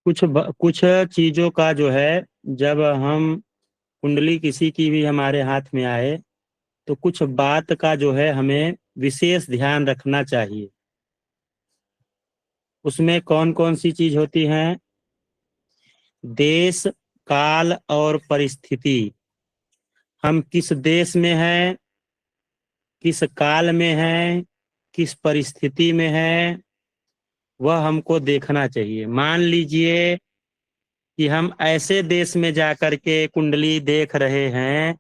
कुछ चीजों का जो है, जब हम कुंडली किसी की भी हमारे हाथ में आए तो कुछ बात का जो है हमें विशेष ध्यान रखना चाहिए। उसमें कौन कौन सी चीज होती हैं? देश, काल और परिस्थिति। हम किस देश में हैं, किस काल में हैं, किस परिस्थिति में हैं, वह हमको देखना चाहिए। मान लीजिए कि हम ऐसे देश में जाकर के कुंडली देख रहे हैं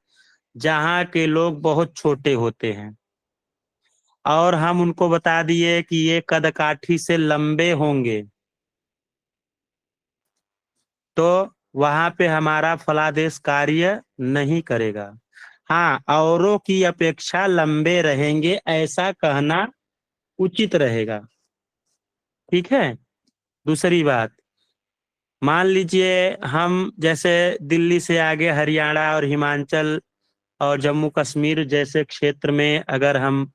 जहाँ के लोग बहुत छोटे होते हैं, और हम उनको बता दिए कि ये कदकाठी से लंबे होंगे, तो वहां पे हमारा फलादेश कार्य नहीं करेगा। हाँ, औरों की अपेक्षा लंबे रहेंगे ऐसा कहना उचित रहेगा। ठीक है। दूसरी बात, मान लीजिए हम जैसे दिल्ली से आगे हरियाणा और हिमाचल और जम्मू कश्मीर जैसे क्षेत्र में अगर हम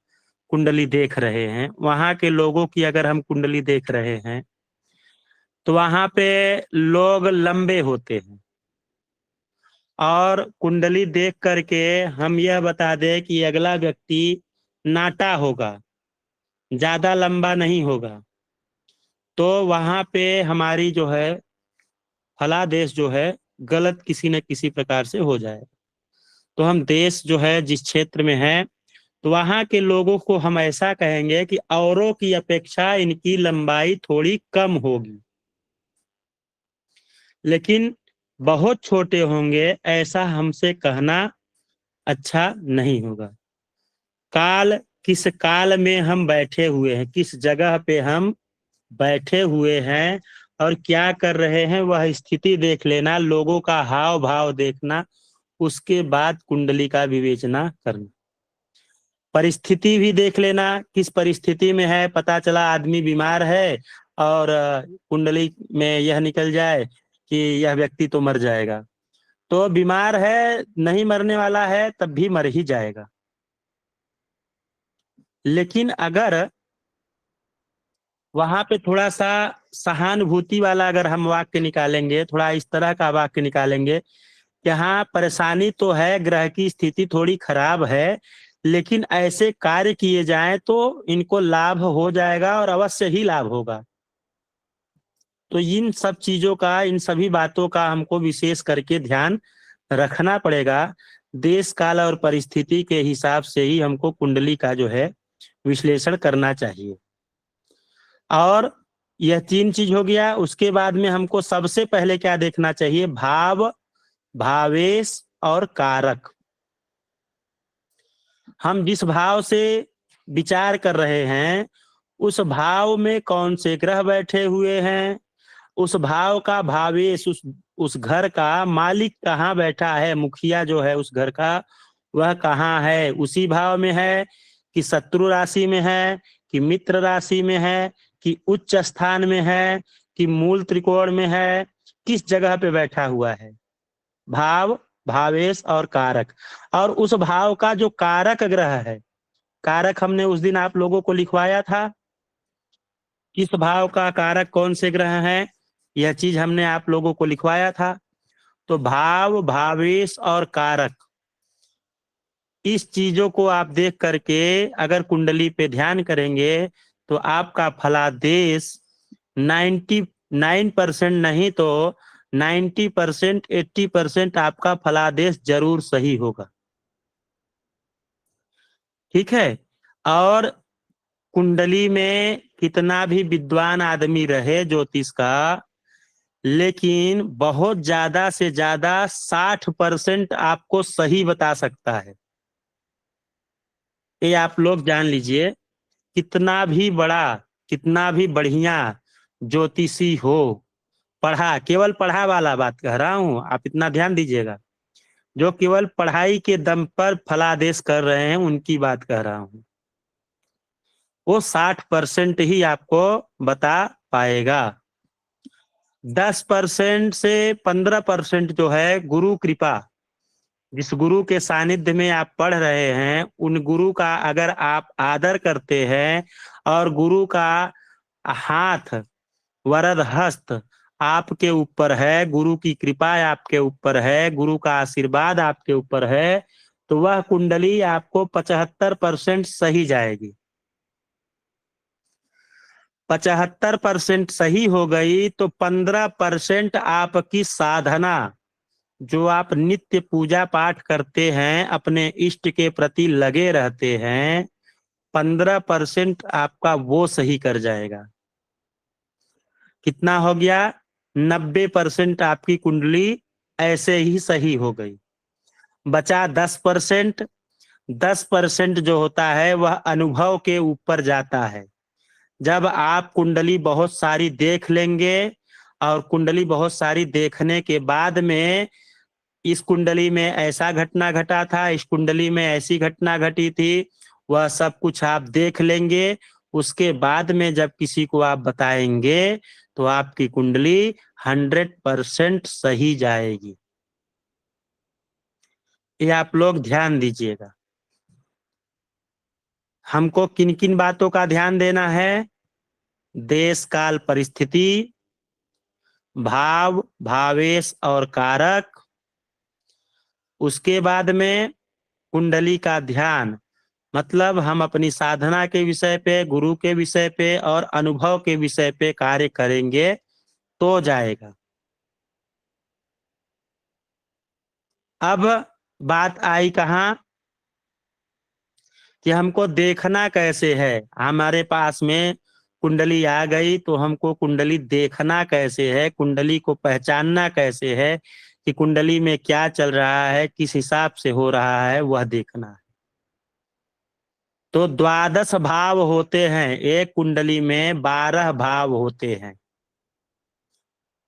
कुंडली देख रहे हैं, वहां के लोगों की अगर हम कुंडली देख रहे हैं, तो वहां पे लोग लंबे होते हैं। और कुंडली देख करके हम यह बता दें कि अगला व्यक्ति नाटा होगा, ज्यादा लंबा नहीं होगा, तो वहां पे हमारी जो है फलादेश जो है गलत किसी न किसी प्रकार से हो जाए। तो हम देश जो है जिस क्षेत्र में है, तो वहां के लोगों को हम ऐसा कहेंगे कि औरों की अपेक्षा इनकी लंबाई थोड़ी कम होगी, लेकिन बहुत छोटे होंगे ऐसा हमसे कहना अच्छा नहीं होगा। काल, किस काल में हम बैठे हुए हैं, किस जगह पे हम बैठे हुए हैं और क्या कर रहे हैं, वह स्थिति देख लेना, लोगों का हाव भाव देखना, उसके बाद कुंडली का विवेचना करना। परिस्थिति भी देख लेना, किस परिस्थिति में है। पता चला आदमी बीमार है और कुंडली में यह निकल जाए कि यह व्यक्ति तो मर जाएगा, तो बीमार है, नहीं मरने वाला है, तब भी मर ही जाएगा। लेकिन अगर वहां पे थोड़ा सा सहानुभूति वाला अगर हम वाक्य निकालेंगे, थोड़ा इस तरह का वाक्य निकालेंगे कि हाँ, परेशानी तो है, ग्रह की स्थिति थोड़ी खराब है, लेकिन ऐसे कार्य किए जाएं तो इनको लाभ हो जाएगा और अवश्य ही लाभ होगा। तो इन सब चीजों का, इन सभी बातों का हमको विशेष करके ध्यान रखना पड़ेगा। देश काल और परिस्थिति के हिसाब से ही हमको कुंडली का जो है विश्लेषण करना चाहिए। और यह तीन चीज हो गया। उसके बाद में हमको सबसे पहले क्या देखना चाहिए? भाव, भावेश और कारक। हम जिस भाव से विचार कर रहे हैं, उस भाव में कौन से ग्रह बैठे हुए हैं, उस भाव का भावेश, उस घर का मालिक कहाँ बैठा है, मुखिया जो है उस घर का, वह कहाँ है, उसी भाव में है कि शत्रु राशि में है, कि मित्र राशि में है, कि उच्च स्थान में है, कि मूल त्रिकोण में है, किस जगह पे बैठा हुआ है। भाव, भावेश और कारक। और उस भाव का जो कारक ग्रह है, कारक हमने उस दिन आप लोगों को लिखवाया था, किस भाव का कारक कौन से ग्रह हैं, यह चीज हमने आप लोगों को लिखवाया था। तो भाव, भावेश और कारक, इस चीजों को आप देख करके अगर कुंडली पे ध्यान करेंगे तो आपका फलादेश 99% नहीं तो 90%, 80% आपका फलादेश जरूर सही होगा। ठीक है। और कुंडली में कितना भी विद्वान आदमी रहे ज्योतिष का, लेकिन बहुत ज्यादा से ज्यादा 60% आपको सही बता सकता है। ये आप लोग जान लीजिए। कितना भी बड़ा, कितना भी बढ़िया ज्योतिषी हो, पढ़ा, केवल पढ़ा वाला बात कह रहा हूं, आप इतना ध्यान दीजिएगा, जो केवल पढ़ाई के दम पर फलादेश कर रहे हैं उनकी बात कह रहा हूं, वो 60% ही आपको बता पाएगा। 10% से 15% जो है गुरु कृपा, जिस गुरु के सानिध्य में आप पढ़ रहे हैं, उन गुरु का अगर आप आदर करते हैं और गुरु का हाथ, वरद हस्त आपके ऊपर है, गुरु की कृपा आपके ऊपर है, गुरु का आशीर्वाद आपके ऊपर है, तो वह कुंडली आपको 75% सही जाएगी। 75% सही हो गई तो 15% आपकी साधना, जो आप नित्य पूजा पाठ करते हैं, अपने इष्ट के प्रति लगे रहते हैं, 15% आपका वो सही कर जाएगा। कितना हो गया? 90% आपकी कुंडली ऐसे ही सही हो गई। बचा 10%। 10% जो होता है वह अनुभव के ऊपर जाता है। जब आप कुंडली बहुत सारी देख लेंगे और कुंडली बहुत सारी देखने के बाद में इस कुंडली में ऐसा घटना घटा था, इस कुंडली में ऐसी घटना घटी थी, वह सब कुछ आप देख लेंगे। उसके बाद में जब किसी को आप बताएंगे तो आपकी कुंडली 100% सही जाएगी। ये आप लोग ध्यान दीजिएगा। हमको किन किन बातों का ध्यान देना है? देश काल परिस्थिति, भाव भावेश और कारक, उसके बाद में कुंडली का ध्यान, मतलब हम अपनी साधना के विषय पे, गुरु के विषय पे और अनुभव के विषय पे कार्य करेंगे तो जाएगा। अब बात आई कहाँ कि हमको देखना कैसे है। हमारे पास में कुंडली आ गई तो हमको कुंडली देखना कैसे है, कुंडली को पहचानना कैसे है कि कुंडली में क्या चल रहा है, किस हिसाब से हो रहा है, वह देखना है। तो 12 भाव होते हैं, एक कुंडली में 12 भाव होते हैं।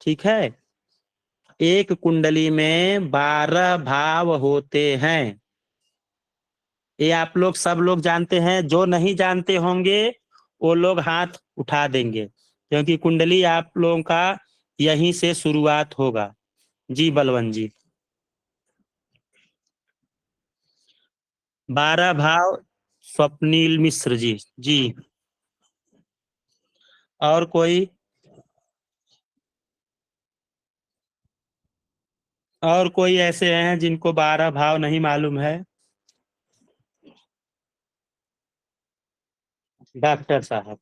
ठीक है, एक कुंडली में 12 भाव होते हैं। ये आप लोग सब लोग जानते हैं। जो नहीं जानते होंगे वो लोग हाथ उठा देंगे, क्योंकि कुंडली आप लोगों का यहीं से शुरुआत होगा। जी बलवंत जी। 12 भाव। स्वप्नील मिश्र जी। जी। और कोई? और कोई ऐसे हैं जिनको 12 भाव नहीं मालूम है? डॉक्टर साहब,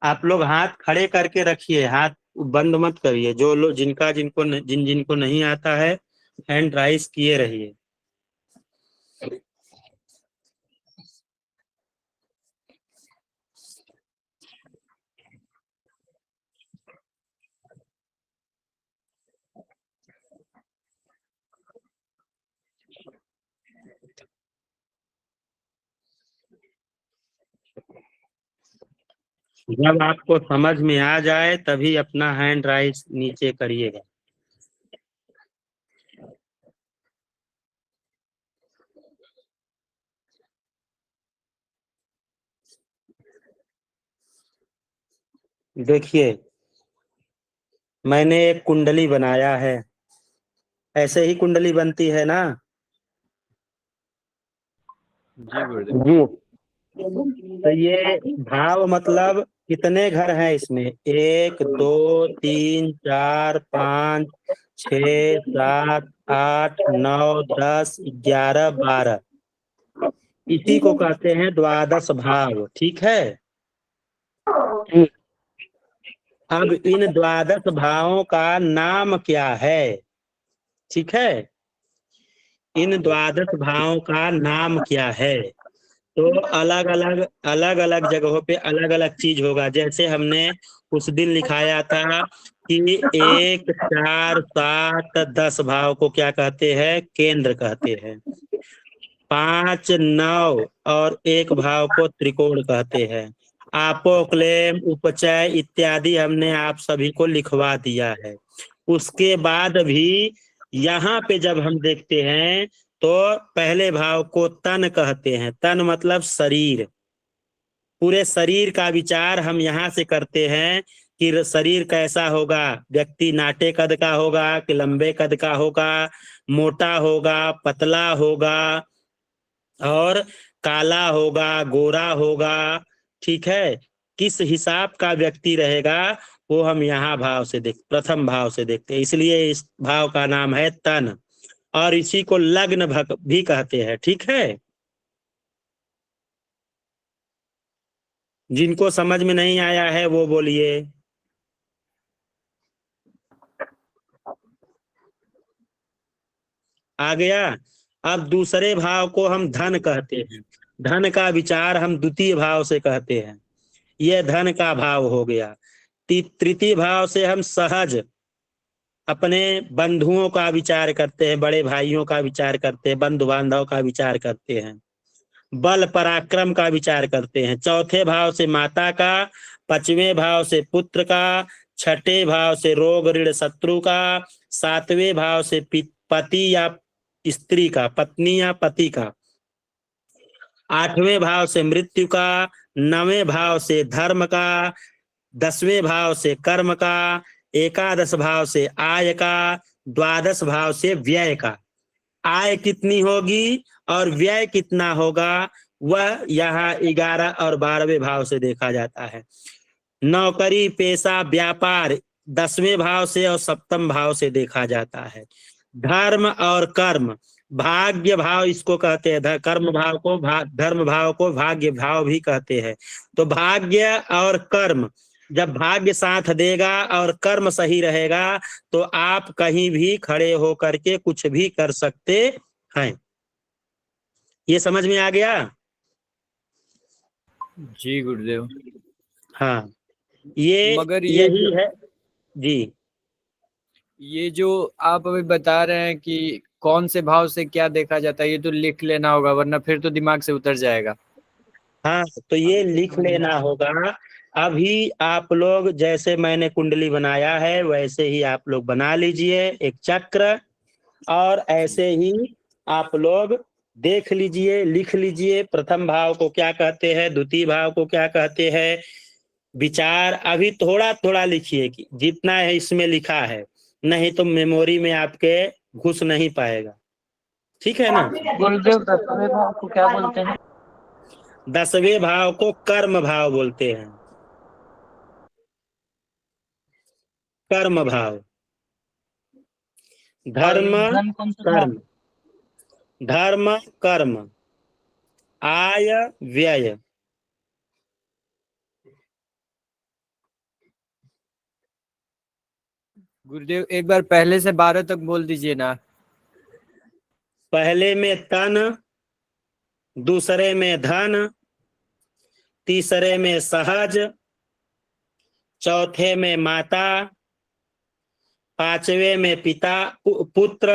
आप लोग हाथ खड़े करके रखिए, हाथ बंद मत करिए। जो लोग जिनका जिनको जिन जिनको नहीं आता है, हैंड राइज किए रहिए। जब आपको समझ में आ जाए तभी अपना हैंड राइज नीचे करिएगा। देखिए, मैंने एक कुंडली बनाया है। ऐसे ही कुंडली बनती है ना? जी गुरुदेव। जी। तो ये भाव मतलब कितने घर हैं इसमें? 1 2 3 4 5 6 7 8 9 10 11 12। इसी को कहते हैं 12 भाव। ठीक है। अब इन 12 भावों का नाम क्या है? ठीक है, इन 12 भावों का नाम क्या है? तो अलग अलग जगहों पे अलग अलग चीज होगा। जैसे हमने उस दिन लिखाया था कि 1 4 7 10 भाव को क्या कहते हैं? केंद्र कहते हैं। 5 9 और 1 भाव को त्रिकोण कहते हैं। आपोक्लेम, उपचय इत्यादि हमने आप सभी को लिखवा दिया है। उसके बाद भी यहाँ पे जब हम देखते हैं तो पहले भाव को तन कहते हैं। तन मतलब शरीर। पूरे शरीर का विचार हम यहाँ से करते हैं कि शरीर कैसा होगा। व्यक्ति नाटे कद का होगा कि लंबे कद का होगा, मोटा होगा, पतला होगा, और काला होगा, गोरा होगा। ठीक है, किस हिसाब का व्यक्ति रहेगा वो हम यहाँ भाव से प्रथम भाव से देखते हैं, इसलिए इस भाव का नाम है तन, और इसी को लग्न भी कहते हैं। ठीक है, जिनको समझ में नहीं आया है वो बोलिए। आ गया। अब दूसरे भाव को हम धन कहते हैं। धन का विचार हम द्वितीय भाव से कहते हैं। यह धन का भाव हो गया। तृतीय भाव से हम सहज अपने बंधुओं का विचार करते हैं, बड़े भाइयों का विचार करते हैं, बंधु बांधव का विचार करते हैं, बल पराक्रम का विचार करते हैं। चौथे भाव से माता का, पांचवें भाव से पुत्र का, छठे भाव से रोग ऋण शत्रु का, सातवें भाव से पति या स्त्री का, पत्नी या पति का, आठवें भाव से मृत्यु का, नवें भाव से धर्म का, 10वें भाव से कर्म का, एकादश भाव से आय का, द्वादश भाव से व्यय का। आय कितनी होगी और व्यय कितना होगा वह यहाँ 11 और 12वें भाव से देखा जाता है। नौकरी पेशा व्यापार 10वें भाव से और सप्तम भाव से देखा जाता है। धर्म और कर्म भाग्य भाव इसको कहते हैं। कर्म भाव को धर्म भाव को भाग्य भाव भी कहते हैं। तो भाग्य और कर्म, जब भाग्य साथ देगा और कर्म सही रहेगा तो आप कहीं भी खड़े होकर के कुछ भी कर सकते हैं। ये समझ में आ गया? जी गुरुदेव। हाँ, ये मगर यही है जी। ये जो आप अभी बता रहे हैं कि कौन से भाव से क्या देखा जाता है, ये तो लिख लेना होगा वरना फिर तो दिमाग से उतर जाएगा। हाँ, तो ये लिख लेना होगा। अभी आप लोग जैसे मैंने कुंडली बनाया है वैसे ही आप लोग बना लीजिए एक चक्र, और ऐसे ही आप लोग देख लीजिए, लिख लीजिए प्रथम भाव को क्या कहते हैं, द्वितीय भाव को क्या कहते हैं। विचार अभी थोड़ा थोड़ा लिखिए कि जितना है इसमें लिखा है, नहीं तो मेमोरी में आपके घुस नहीं पाएगा। ठीक है ना? गुरुदेव 10वें भाव को क्या बोलते हैं? 10वें भाव को कर्म भाव बोलते हैं। कर्म भाव, धर्म धन कौन सा था? कर्म, धर्म कर्म, आय व्यय। गुरुदेव एक बार पहले से 12 तक बोल दीजिए ना। पहले में तन, दूसरे में धन, तीसरे में सहज, चौथे में माता, पांचवे में पिता पुत्र,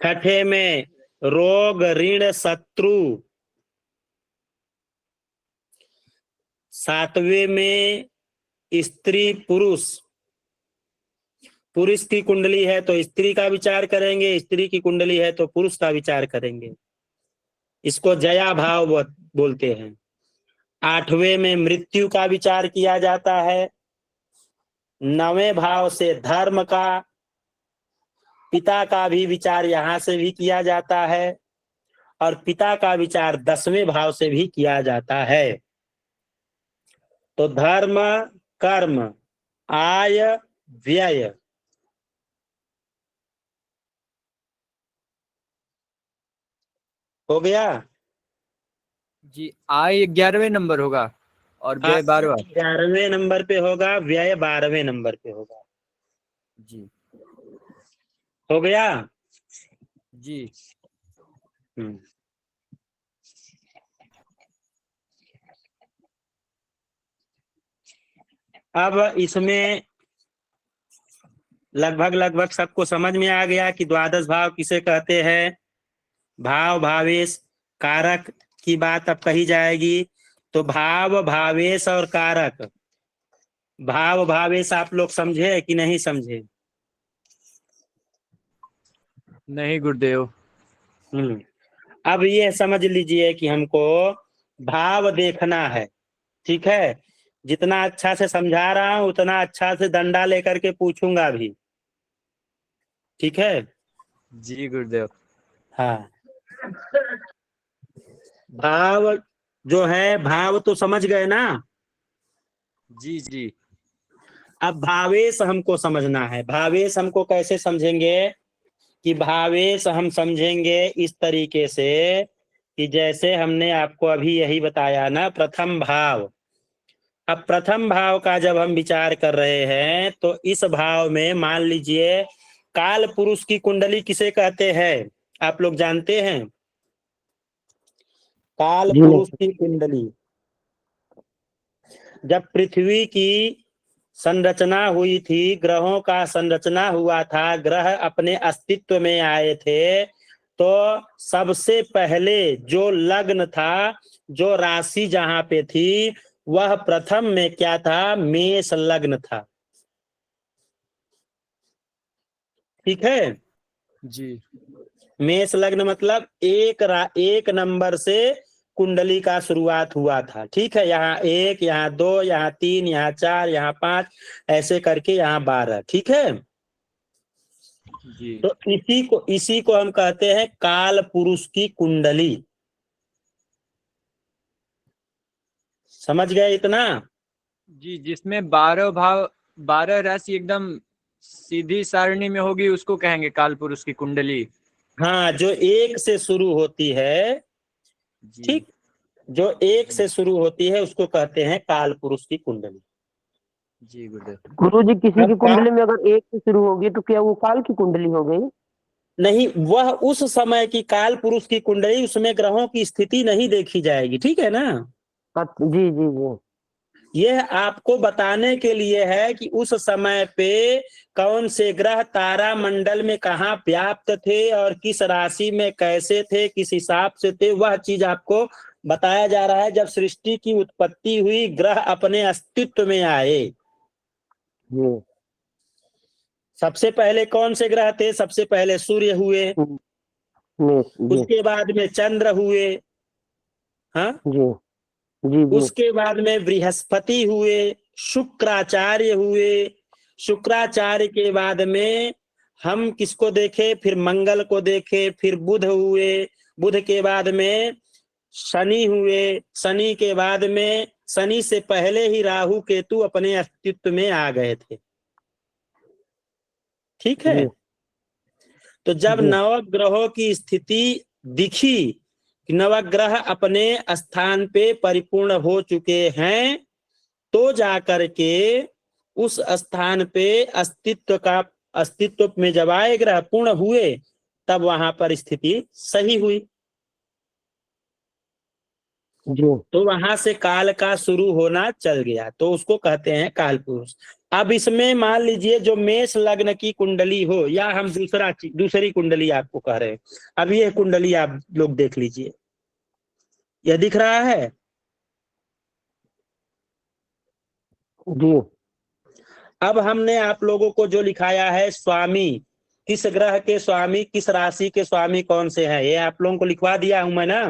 छठे में रोग ऋण शत्रु, सातवें में स्त्री पुरुष। पुरुष की कुंडली है तो स्त्री का विचार करेंगे, स्त्री की कुंडली है तो पुरुष का विचार करेंगे। इसको जया भाव बोलते हैं। आठवें में मृत्यु का विचार किया जाता है। 9वें भाव से धर्म का, पिता का भी विचार यहां से भी किया जाता है, और पिता का विचार 10वें भाव से भी किया जाता है। तो धर्म कर्म आय व्यय हो गया। जी, आय 11वें नंबर होगा और व्यय 12वां। 11वें नंबर पे होगा, व्यय 12वें नंबर पे होगा। जी हो गया। जी। अब इसमें लगभग सबको समझ में आ गया कि द्वादश भाव किसे कहते हैं। भाव भावेश कारक की बात अब कही जाएगी। तो भाव भावेश और कारक, भाव भावेश आप लोग समझे कि नहीं समझे? नहीं गुरुदेव। अब ये समझ लीजिए कि हमको भाव देखना है। ठीक है, जितना अच्छा से समझा रहा हूं उतना अच्छा से डंडा लेकर के पूछूंगा भी। ठीक है? जी गुरुदेव। हाँ, भाव जो है भाव तो समझ गए ना। जी जी। अब भावेश हमको समझना है। भावेश हमको कैसे समझेंगे कि भावेश हम समझेंगे इस तरीके से कि जैसे हमने आपको अभी यही बताया ना, प्रथम भाव। अब प्रथम भाव का जब हम विचार कर रहे हैं तो इस भाव में मान लीजिए काल पुरुष की कुंडली किसे कहते हैं, आप लोग जानते हैं? काल जी पुरुष की कुंडली, जब पृथ्वी की संरचना हुई थी, ग्रहों का संरचना हुआ था, ग्रह अपने अस्तित्व में आए थे, तो सबसे पहले जो लग्न था, जो राशि जहां पे थी, वह प्रथम में क्या था? मेष लग्न था। ठीक है। जी मेष लग्न मतलब एक नंबर से कुंडली का शुरुआत हुआ था। ठीक है, यहाँ 1, यहाँ 2, यहाँ 3, यहाँ 4, यहाँ 5, ऐसे करके यहाँ 12। ठीक है। जी तो इसी को हम कहते हैं काल पुरुष की कुंडली। समझ गए इतना? जी। जिसमें 12 भाव, 12 राशि एकदम सीधी सारणी में होगी, उसको कहेंगे काल पुरुष की कुंडली। हाँ, जो 1 से शुरू होती है। जी ठीक, जो 1 जी से शुरू होती है उसको कहते हैं काल पुरुष की कुंडली। जी गुरुदेव। गुरु जी, किसी अब की कुंडली में अगर 1 से शुरू होगी तो क्या वो काल की कुंडली हो गई? नहीं, वह उस समय की काल पुरुष की कुंडली, उसमें ग्रहों की स्थिति नहीं देखी जाएगी। ठीक है ना। जी जी जी। यह आपको बताने के लिए है कि उस समय पे कौन से ग्रह तारा मंडल में कहाँ व्याप्त थे और किस राशि में कैसे थे, किस हिसाब से थे, वह चीज आपको बताया जा रहा है। जब सृष्टि की उत्पत्ति हुई, ग्रह अपने अस्तित्व में आए, जी सबसे पहले कौन से ग्रह थे? सबसे पहले सूर्य हुए, मेष। जी उसके बाद में चंद्र हुए, हाँ, जी जी जी उसके बाद में बृहस्पति हुए, शुक्राचार्य हुए, शुक्राचार्य के बाद में हम किसको देखे? फिर मंगल को देखे, फिर बुध हुए, बुध के बाद में शनि हुए, शनि के बाद में, शनि से पहले ही राहु केतु अपने अस्तित्व में आ गए थे। ठीक है। जी तो जब जी नवग्रहों की स्थिति दिखी कि नवग्रह अपने स्थान पे परिपूर्ण हो चुके हैं, तो जाकर के उस स्थान पे अस्तित्व में जब आए ग्रह पूर्ण हुए, तब वहां पर स्थिति सही हुई। जी तो वहां से काल का शुरू होना चल गया, तो उसको कहते हैं काल पुरुष। अब इसमें मान लीजिए जो मेष लग्न की कुंडली हो, या हम दूसरी कुंडली आपको कह रहे हैं। अब ये कुंडली आप लोग देख लीजिए, यह दिख रहा है। जी अब हमने आप लोगों को जो लिखाया है स्वामी, किस ग्रह के स्वामी, किस राशि के स्वामी कौन से हैं, ये आप लोगों को लिखवा दिया हूं मैं ना।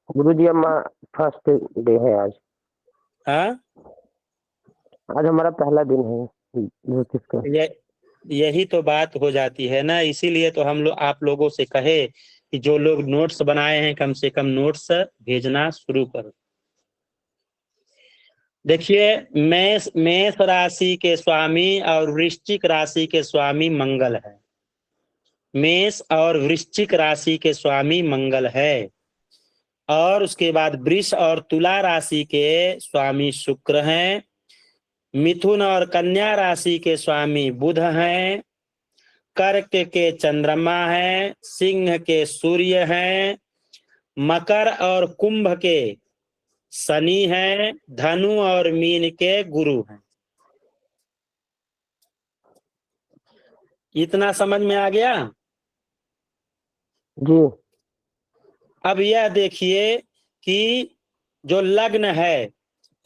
गुरु जी, हम फर्स्ट डे है आज। हाँ, आज हमारा पहला दिन है ज्योतिष का। ये यही तो बात हो जाती है ना। इसीलिए तो हम लोग आप लोगों से कहे कि जो लोग नोट्स बनाए हैं, कम से कम नोट्स भेजना शुरू करो। देखिए, मेष मेष राशि के स्वामी और वृश्चिक राशि के स्वामी मंगल है। मेष और वृश्चिक राशि के स्वामी मंगल है। और उसके बाद वृष और तुला राशि के स्वामी शुक्र हैं। मिथुन और कन्या राशि के स्वामी बुध हैं। कर्क के चंद्रमा हैं। सिंह के सूर्य हैं। मकर और कुंभ के शनि हैं। धनु और मीन के गुरु हैं। इतना समझ में आ गया? जी अब यह देखिए कि जो लग्न है,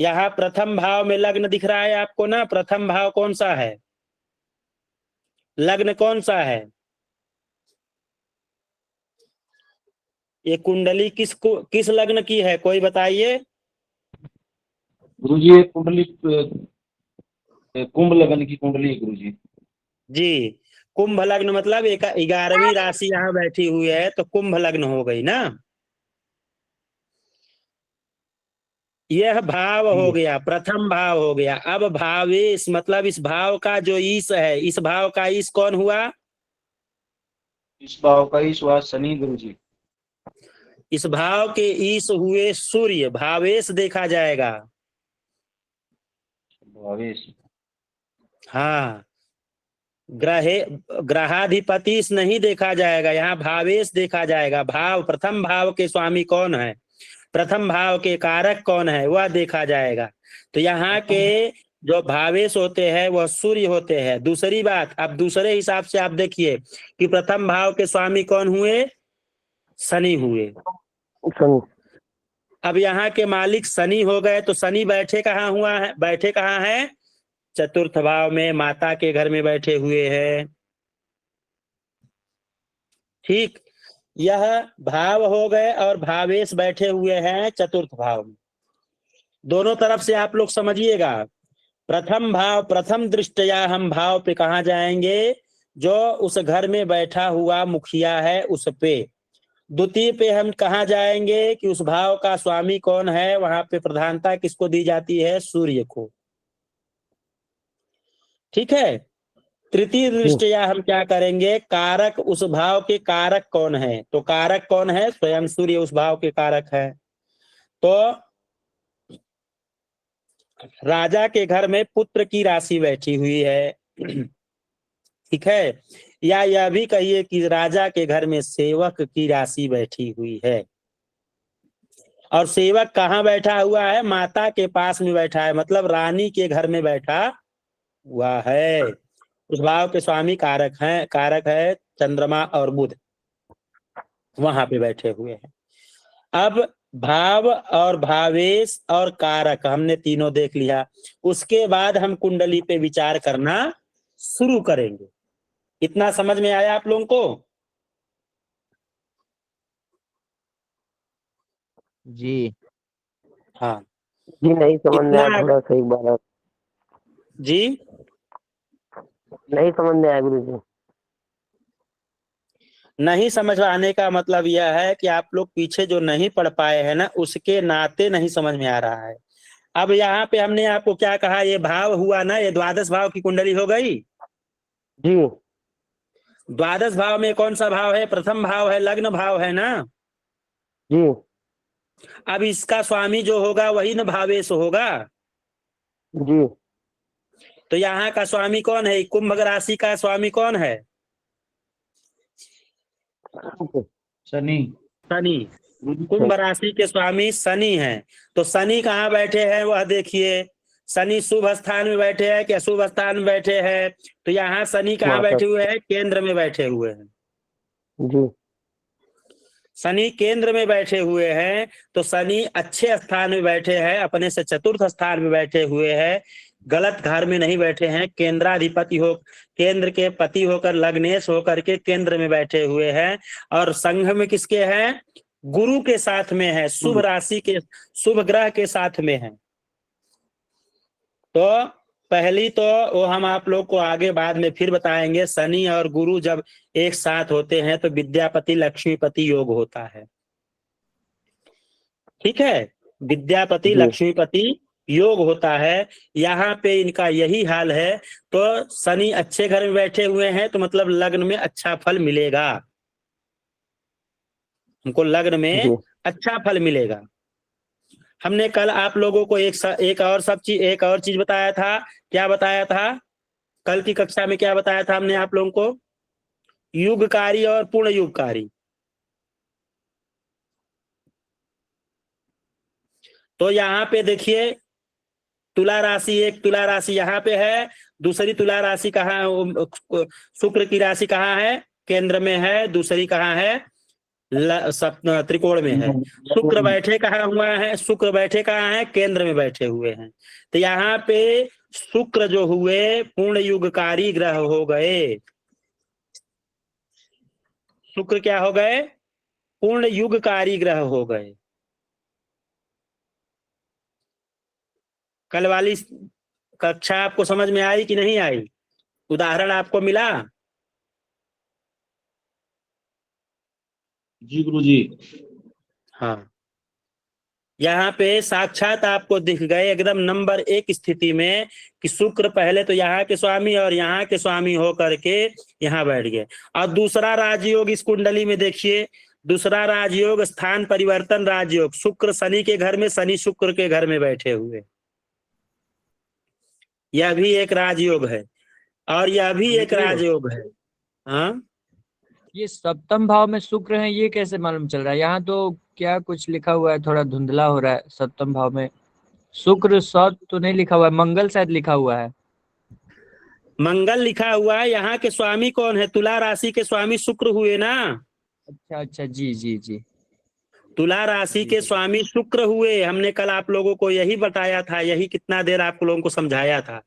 यहाँ प्रथम भाव में लग्न दिख रहा है आपको ना। प्रथम भाव कौन सा है? लग्न कौन सा है? ये कुंडली किस लग्न की है, कोई बताइए। गुरु जी, ये कुंडली कुंभ लगन की कुंडली है गुरु जी। जी, कुंभ लग्न मतलब एक 11वीं राशि यहाँ बैठी हुई है, तो कुंभ लग्न हो गई ना। यह भाव हो जी गया, प्रथम भाव हो गया। अब भावेश मतलब इस भाव का जो ईश है, इस भाव का ईश कौन हुआ? इस भाव का ईश हुआ शनि गुरु जी। इस भाव के ईश हुए सूर्य, भावेश देखा जाएगा। भावेश। हाँ, ग्रहे ग्रहाधिपति नहीं देखा जाएगा, यहाँ भावेश देखा जाएगा। भाव, प्रथम भाव के स्वामी कौन है, प्रथम भाव के कारक कौन है, वह देखा जाएगा। तो यहाँ के जो भावेश होते हैं वह सूर्य होते हैं। दूसरी बात, अब दूसरे हिसाब से आप देखिए कि प्रथम भाव के स्वामी कौन हुए? शनि हुए। शनि। अब यहाँ के मालिक शनि हो गए, तो शनि बैठे कहाँ हुआ है, बैठे कहाँ है? चतुर्थ भाव में, माता के घर में बैठे हुए हैं। ठीक, यह भाव हो गए और भावेश बैठे हुए हैं चतुर्थ भाव में। दोनों तरफ से आप लोग समझिएगा। प्रथम भाव, प्रथम दृष्टया हम भाव पे कहाँ जाएंगे? जो उस घर में बैठा हुआ मुखिया है उस पे। द्वितीय पे हम कहाँ जाएंगे कि उस भाव का स्वामी कौन है, वहां पे प्रधानता किसको दी जाती है? सूर्य को। ठीक है। तृतीय जी दृष्टया हम क्या करेंगे? कारक, उस भाव के कारक कौन है? तो कारक कौन है? स्वयं सूर्य उस भाव के कारक है। तो राजा के घर में पुत्र की राशि बैठी हुई है। ठीक है। या यह भी कहिए कि राजा के घर में सेवक की राशि बैठी हुई है। और सेवक कहाँ बैठा हुआ है? माता के पास में बैठा है, मतलब रानी के घर में बैठा हुआ है। उस भाव के स्वामी कारक हैं, कारक है चंद्रमा और बुध, वहां पे बैठे हुए हैं। अब भाव और भावेश और कारक हमने तीनों देख लिया। उसके बाद हम कुंडली पे विचार करना शुरू करेंगे। इतना समझ में आया आप लोगों को? जी। हाँ, जी नहीं समझ में इतना। आया, थोड़ा सा एक बार और। जी, नहीं समझ में आया गुरु जी। नहीं समझ आने का मतलब यह है कि आप लोग पीछे जो नहीं पढ़ पाए हैं ना, उसके नाते नहीं समझ में आ रहा है। अब यहाँ पे हमने आपको क्या कहा? ये भाव हुआ ना, ये द्वादश भाव की कुंडली हो गई। जी द्वादश भाव में कौन सा भाव है? प्रथम भाव है, लग्न भाव है ना। जी अब इसका स्वामी जो होगा वही न भावेश होगा। जी तो यहाँ का स्वामी कौन है? कुंभ राशि का स्वामी कौन है? शनि। शनि। कुंभ राशि के स्वामी शनि हैं। तो शनि कहाँ बैठे हैं वह देखिए। शनि शुभ स्थान में बैठे हैं कि अशुभ स्थान में बैठे हैं? तो यहाँ शनि कहाँ माता। बैठे हुए हैं? केंद्र में बैठे हुए हैं। जी शनि केंद्र में बैठे हुए हैं, तो शनि अच्छे स्थान में बैठे हैं, अपने से चतुर्थ स्थान में बैठे हुए हैं। गलत घर में नहीं बैठे हैं, केंद्राधिपति हो, केंद्र के पति होकर, लग्नेश होकर के केंद्र में बैठे हुए हैं। और संघ में किसके हैं? गुरु के साथ में है, शुभ राशि के, शुभ ग्रह के साथ में है। तो पहली तो वो हम आप लोग को आगे बाद में फिर बताएंगे। शनि और गुरु जब एक साथ होते हैं तो विद्यापति लक्ष्मीपति योग होता है। ठीक है, विद्यापति जी लक्ष्मीपति योग होता है। यहाँ पे इनका यही हाल है। तो शनि अच्छे घर में बैठे हुए हैं, तो मतलब लग्न में अच्छा फल मिलेगा, हमको लग्न में जी अच्छा फल मिलेगा। हमने कल आप लोगों को एक और चीज बताया था। क्या बताया था? कल की कक्षा में क्या बताया था हमने आप लोगों को? युगकारी और पूर्ण युगकारी। तो यहाँ पे देखिए, तुला राशि, एक तुला राशि यहाँ पे है, दूसरी तुला राशि कहाँ? शुक्र की राशि कहाँ है? केंद्र में है। दूसरी कहाँ है? त्रिकोण में है। शुक्र बैठे कहाँ हुआ है? शुक्र बैठे कहाँ है? केंद्र में बैठे हुए हैं। तो यहाँ पे शुक्र जो हुए पूर्ण युगकारी ग्रह हो गए। शुक्र क्या हो गए? पूर्ण युगकारी ग्रह हो गए। कल वाली कक्षा आपको समझ में आई कि नहीं आई? उदाहरण आपको मिला? जी गुरु जी। हाँ, यहाँ पे साक्षात आपको दिख गए एकदम नंबर 1 स्थिति में कि शुक्र पहले तो यहाँ के स्वामी और यहाँ के स्वामी हो करके यहाँ बैठ गए। और दूसरा राजयोग इस कुंडली में देखिए, दूसरा राजयोग स्थान परिवर्तन राजयोग, शुक्र शनि के घर में, शनि शुक्र के घर में बैठे हुए, यह भी एक राजयोग है और यह भी एक राजयोग है। हाँ, ये सप्तम भाव में शुक्र है, ये कैसे मालूम चल रहा है? यहाँ तो क्या कुछ लिखा हुआ है, थोड़ा धुंधला हो रहा है। सप्तम भाव में शुक्र सत तो नहीं लिखा हुआ है, मंगल शायद लिखा हुआ है। मंगल लिखा हुआ है। यहाँ के स्वामी कौन है? तुला राशि के स्वामी शुक्र हुए ना। अच्छा अच्छा, जी जी जी। तुला राशि के स्वामी शुक्र हुए। हमने कल आप लोगों को यही बताया था, यही कितना देर आप लोगों को समझाया था।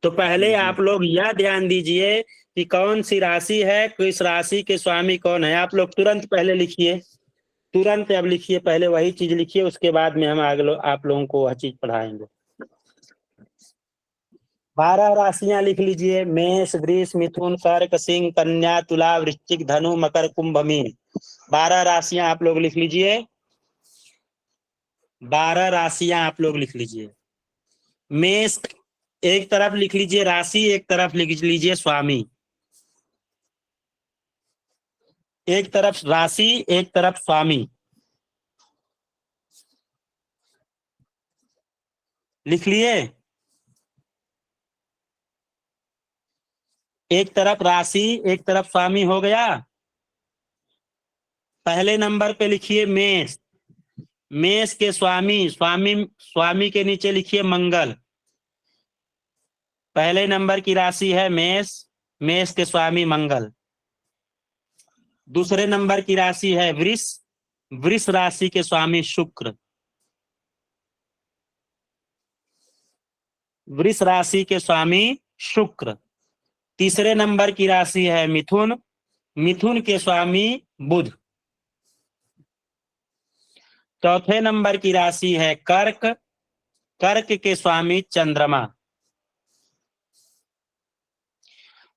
तो पहले आप लोग यह ध्यान दीजिए कि कौन सी राशि है, किस राशि के स्वामी कौन है। आप लोग तुरंत पहले लिखिए, तुरंत अब लिखिए, पहले वही चीज लिखिए, उसके बाद में हम आगे आप लोगों को वह चीज पढ़ाएंगे। 12 राशियां लिख लीजिए, मेष वृष मिथुन कर्क सिंह कन्या तुला वृश्चिक धनु मकर कुंभ मीन। 12 राशियां आप लोग लिख लीजिए, 12 राशियां आप लोग लिख लीजिए। मेष एक तरफ लिख लीजिए राशि, एक तरफ लिख लीजिए स्वामी। एक तरफ राशि, एक तरफ स्वामी, लिख लिए। एक तरफ राशि, एक तरफ स्वामी हो गया। पहले नंबर पे लिखिए मेष, मेष के स्वामी, स्वामी के नीचे लिखिए मंगल। पहले नंबर की राशि है मेष, मेष के स्वामी मंगल। दूसरे नंबर की राशि है वृष, वृष राशि के स्वामी शुक्र। वृष राशि के स्वामी शुक्र। तीसरे नंबर की राशि है मिथुन, मिथुन के स्वामी बुध। चौथे नंबर की राशि है कर्क, कर्क के स्वामी चंद्रमा।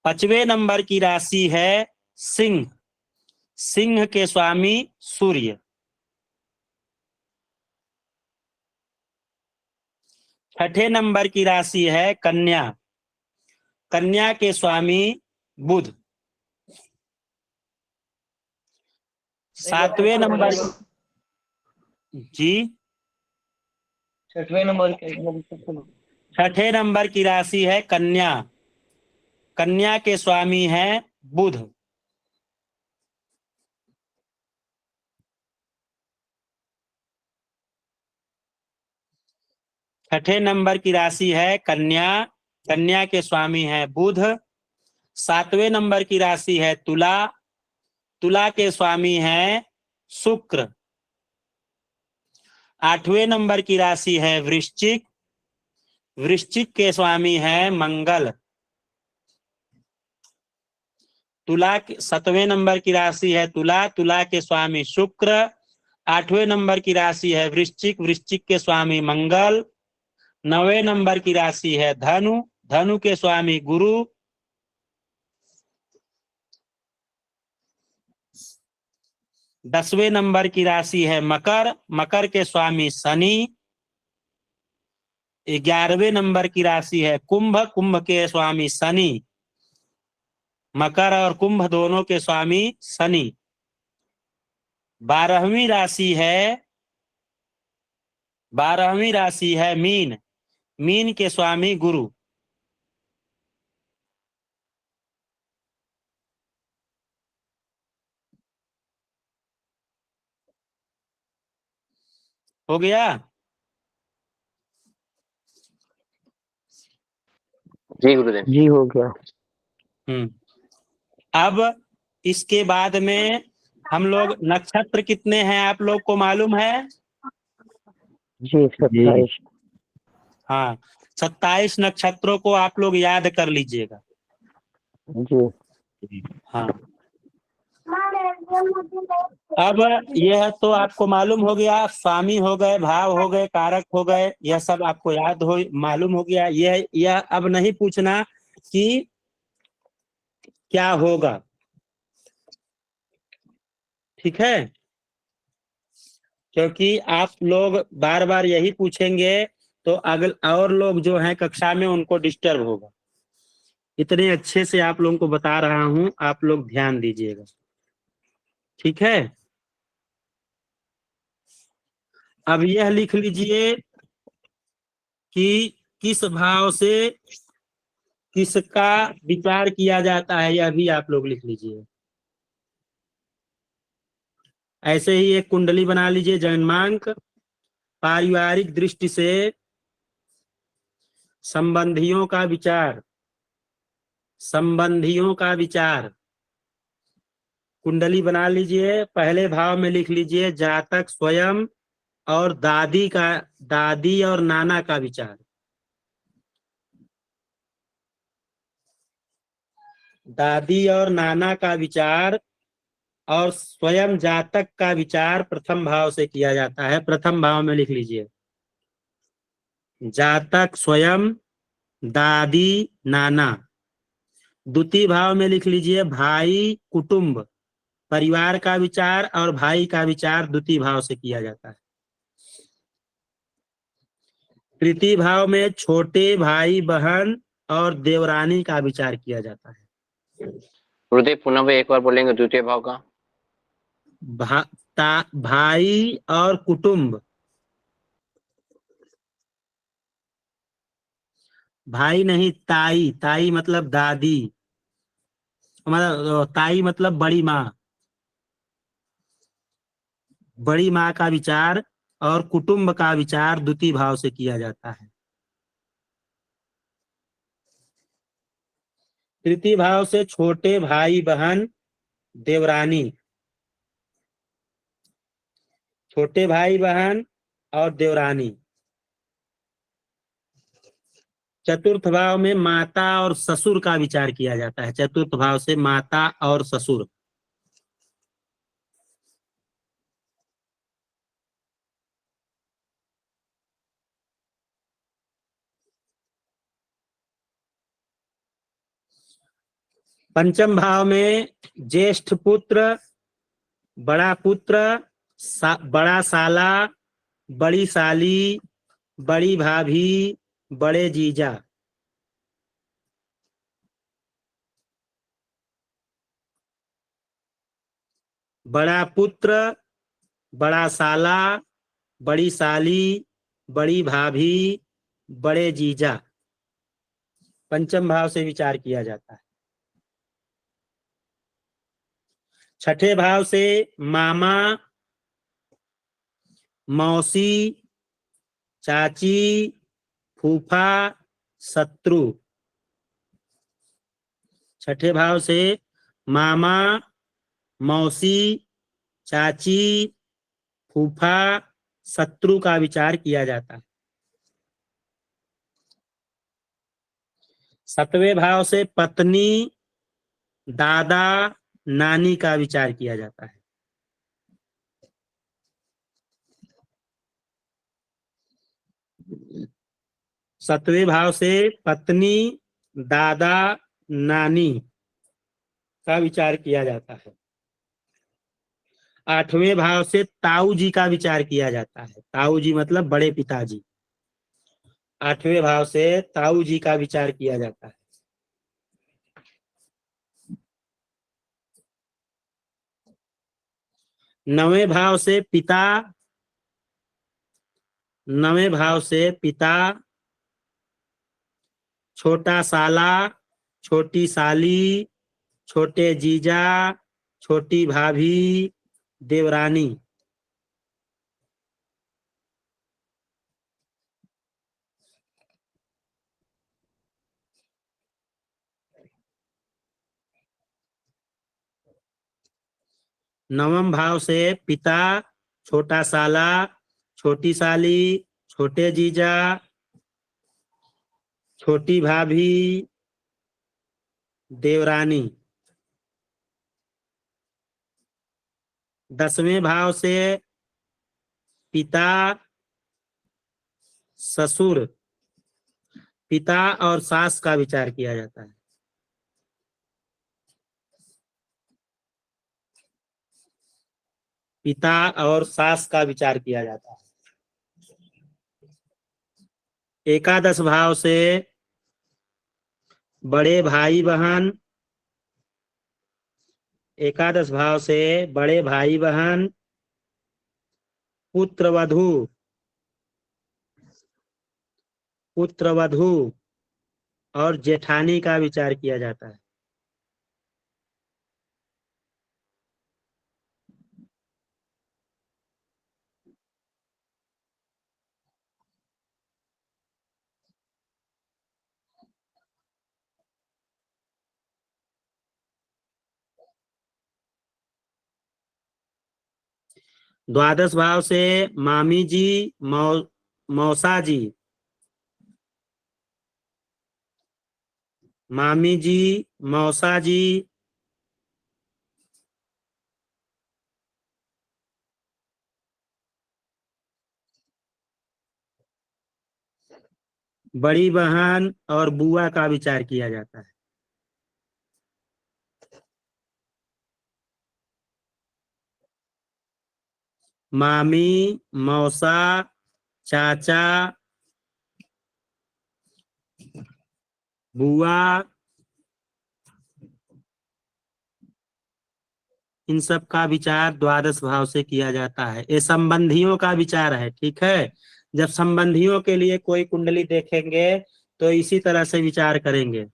पांचवें नंबर की राशि है सिंह, सिंह के स्वामी सूर्य। छठे नंबर की राशि है कन्या, कन्या के स्वामी बुध। सातवें नंबर, जी छठवें नंबर के छठे नंबर की राशि है कन्या, कन्या के स्वामी है बुध। छठे नंबर की राशि है कन्या, कन्या के स्वामी है बुध। सातवें नंबर की राशि है तुला, तुला के स्वामी है शुक्र। आठवें नंबर की राशि है वृश्चिक, वृश्चिक के स्वामी है मंगल। तुला, सातवें नंबर की राशि है तुला, तुला के स्वामी शुक्र। आठवें नंबर की राशि है वृश्चिक, वृश्चिक के स्वामी मंगल। नौवें नंबर की राशि है धनु, धनु के स्वामी गुरु। 10वें नंबर की राशि है मकर, मकर के स्वामी शनि। 11वें नंबर की राशि है कुंभ, कुंभ के स्वामी शनि। मकर और कुंभ दोनों के स्वामी शनि। 12वीं राशि है, 12वीं राशि है मीन, मीन के स्वामी गुरु। हो गया? जी गुरुदेव जी हो गया। अब इसके बाद में हम लोग नक्षत्र कितने हैं आप लोग को मालूम है? जी 27। हाँ, 27 नक्षत्रों को आप लोग याद कर लीजिएगा। जी हाँ, अब यह तो आपको मालूम हो गया, स्वामी हो गए, भाव हो गए, कारक हो गए, यह सब आपको याद हो, मालूम हो गया। यह अब नहीं पूछना कि क्या होगा, ठीक है? क्योंकि आप लोग बार बार यही पूछेंगे तो अगल और लोग जो हैं कक्षा में उनको डिस्टर्ब होगा। इतने अच्छे से आप लोगों को बता रहा हूं, आप लोग ध्यान दीजिएगा, ठीक है। अब यह लिख लीजिए कि किस भाव से किसका विचार किया जाता है, यह भी आप लोग लिख लीजिए। ऐसे ही एक कुंडली बना लीजिए। जन्मांक पारिवारिक दृष्टि से संबंधियों का विचार, संबंधियों का विचार। कुंडली बना लीजिए। पहले भाव में लिख लीजिए जातक स्वयं और दादी और नाना का विचार। दादी और नाना का विचार और स्वयं जातक का विचार प्रथम भाव से किया जाता है। प्रथम भाव में लिख लीजिए जातक स्वयं, दादी, नाना। द्वितीय भाव में लिख लीजिए भाई, कुटुंब, परिवार का विचार और भाई का विचार द्वितीय भाव से किया जाता है। तृतीय भाव में छोटे भाई बहन और देवरानी का विचार किया जाता है। गुरुदेव पुनः एक बार बोलेंगे द्वितीय भाव का? भाई और कुटुंब। भाई नहीं, ताई। ताई मतलब दादी, मतलब ताई मतलब बड़ी माँ। बड़ी माँ का विचार और कुटुंब का विचार द्वितीय भाव से किया जाता है। तृतीय भाव से छोटे भाई बहन, देवरानी। छोटे भाई बहन और देवरानी। चतुर्थ भाव में माता और ससुर का विचार किया जाता है। चतुर्थ भाव से माता और ससुर। पंचम भाव में ज्येष्ठ पुत्र, बड़ा पुत्र, बड़ा साला, बड़ी साली, बड़ी भाभी, बड़े जीजा। बड़ा पुत्र, बड़ा साला, बड़ी साली, बड़ी भाभी, बड़े जीजा। पंचम भाव से विचार किया जाता है। छठे भाव से मामा, मौसी, चाची, फूफा, शत्रु। छठे भाव से मामा, मौसी, चाची, फूफा, शत्रु का विचार किया जाता है। सतवें भाव से पत्नी, दादा, नानी का विचार किया जाता है। सतवें भाव से पत्नी, दादा, नानी का विचार किया जाता है। आठवें भाव से ताऊ जी का विचार किया जाता है। ताऊ जी मतलब बड़े पिताजी। आठवें भाव से ताऊ जी का विचार किया जाता है। नवें भाव से पिता, नवें भाव से पिता, छोटा साला, छोटी साली, छोटे जीजा, छोटी भाभी, देवरानी। नवम भाव से पिता, छोटा साला, छोटी साली, छोटे जीजा, छोटी भाभी, देवरानी। 10वें भाव से पिता, ससुर, पिता और सास का विचार किया जाता है। पिता और सास का विचार किया जाता है। एकादश भाव से बड़े भाई बहन, एकादश भाव से बड़े भाई बहन, पुत्र वधू, पुत्र वधू और जेठानी का विचार किया जाता है। द्वादश भाव से मामी जी, मौसा जी, मामी जी, मौसा जी, बड़ी बहन और बुआ का विचार किया जाता है। मामी, मौसा, चाचा, बुआ, इन सब का विचार द्वादश भाव से किया जाता है। ये संबंधियों का विचार है, ठीक है। जब संबंधियों के लिए कोई कुंडली देखेंगे तो इसी तरह से विचार करेंगे।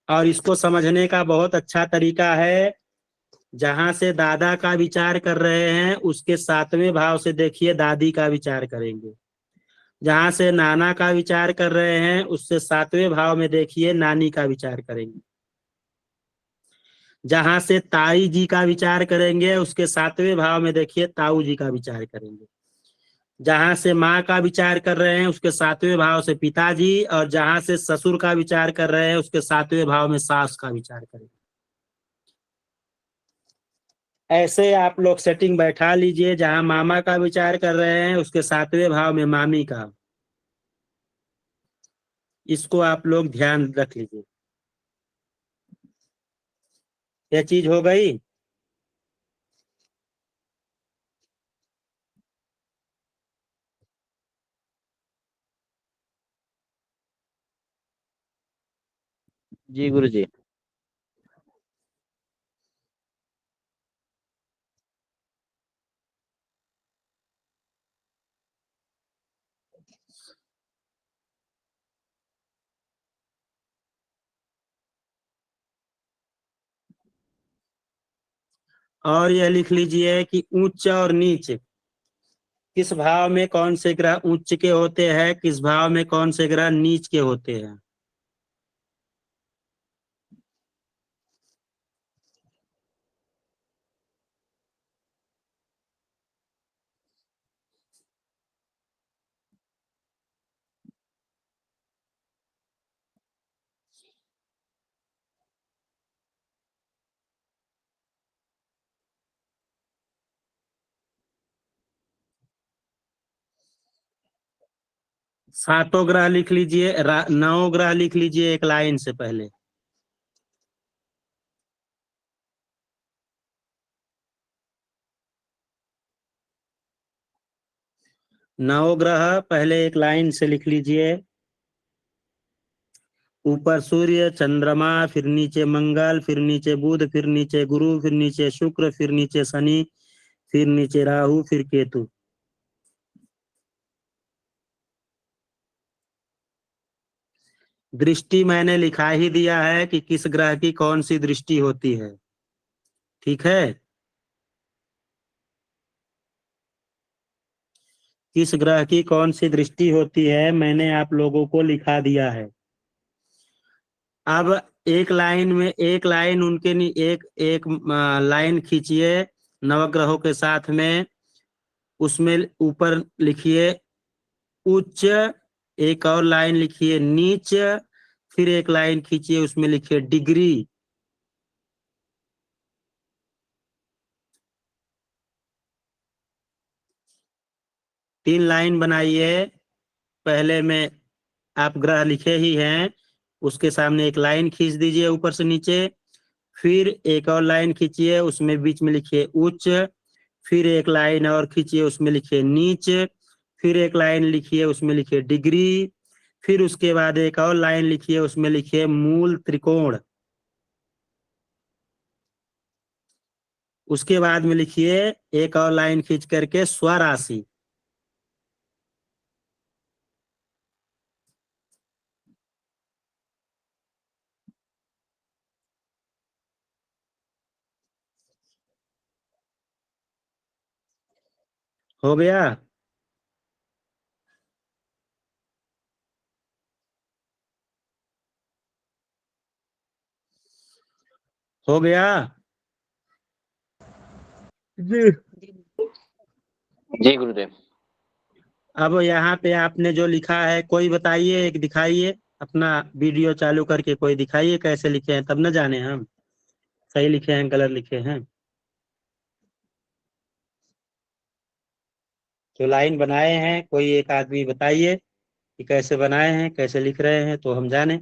और इसको समझने का बहुत अच्छा तरीका है, जहां से दादा का विचार कर रहे हैं उसके सातवें भाव से देखिए दादी का विचार करेंगे। जहां से नाना का विचार कर रहे हैं उससे सातवें भाव में देखिए नानी का विचार करेंगे। जहां से ताई जी का विचार करेंगे उसके सातवें भाव में देखिए ताऊ जी का विचार करेंगे। जहां से माँ का विचार कर रहे हैं उसके सातवें भाव से पिताजी, और जहां से ससुर का विचार कर रहे हैं उसके सातवें भाव में सास का विचार करेंगे। ऐसे आप लोग सेटिंग बैठा लीजिए, जहां मामा का विचार कर रहे हैं उसके सातवें भाव में मामी का। इसको आप लोग ध्यान रख लीजिए। यह चीज हो गई। जी गुरुजी। और यह लिख लीजिए कि उच्च और नीच, किस भाव में कौन से ग्रह उच्च के होते हैं, किस भाव में कौन से ग्रह नीच के होते हैं। सातों ग्रह लिख लीजिए, नौ ग्रह लिख लीजिए एक लाइन से पहले। नौ ग्रह पहले एक लाइन से लिख लीजिए। ऊपर सूर्य, चंद्रमा, फिर नीचे मंगल, फिर नीचे बुध, फिर नीचे गुरु, फिर नीचे शुक्र, फिर नीचे शनि, फिर नीचे राहु, फिर केतु। दृष्टि मैंने लिखा ही दिया है कि किस ग्रह की कौन सी दृष्टि होती है, ठीक है। किस ग्रह की कौन सी दृष्टि होती है मैंने आप लोगों को लिखा दिया है। अब एक लाइन में, एक लाइन उनके एक एक लाइन खींचिए नवग्रहों के साथ में। उसमें ऊपर लिखिए उच्च, एक और लाइन लिखिए नीच, फिर एक लाइन खींचिए उसमें लिखिए डिग्री। तीन लाइन बनाइए। पहले में आप ग्रह लिखे ही हैं, उसके सामने एक लाइन खींच दीजिए ऊपर से नीचे, फिर एक और लाइन खींचिए, उसमें बीच में लिखिए उच्च, फिर एक लाइन और खींचिए, उसमें लिखिए नीच, फिर एक लाइन लिखिए, उसमें लिखिए डिग्री, फिर उसके बाद एक और लाइन लिखिए, उसमें लिखिए मूल त्रिकोण, उसके बाद में लिखिए एक और लाइन खींच करके स्वराशि। हो गया? हो गया? जी। जी गुरुदेव। अब यहाँ पे आपने जो लिखा है, कोई बताइए, एक दिखाइए, अपना वीडियो चालू करके कोई दिखाइए कैसे लिखे हैं, तब न जाने हम सही लिखे हैं गलत लिखे हैं। जो लाइन बनाए हैं कोई एक आदमी बताइए कि कैसे बनाए हैं, कैसे लिख रहे हैं, तो हम जाने।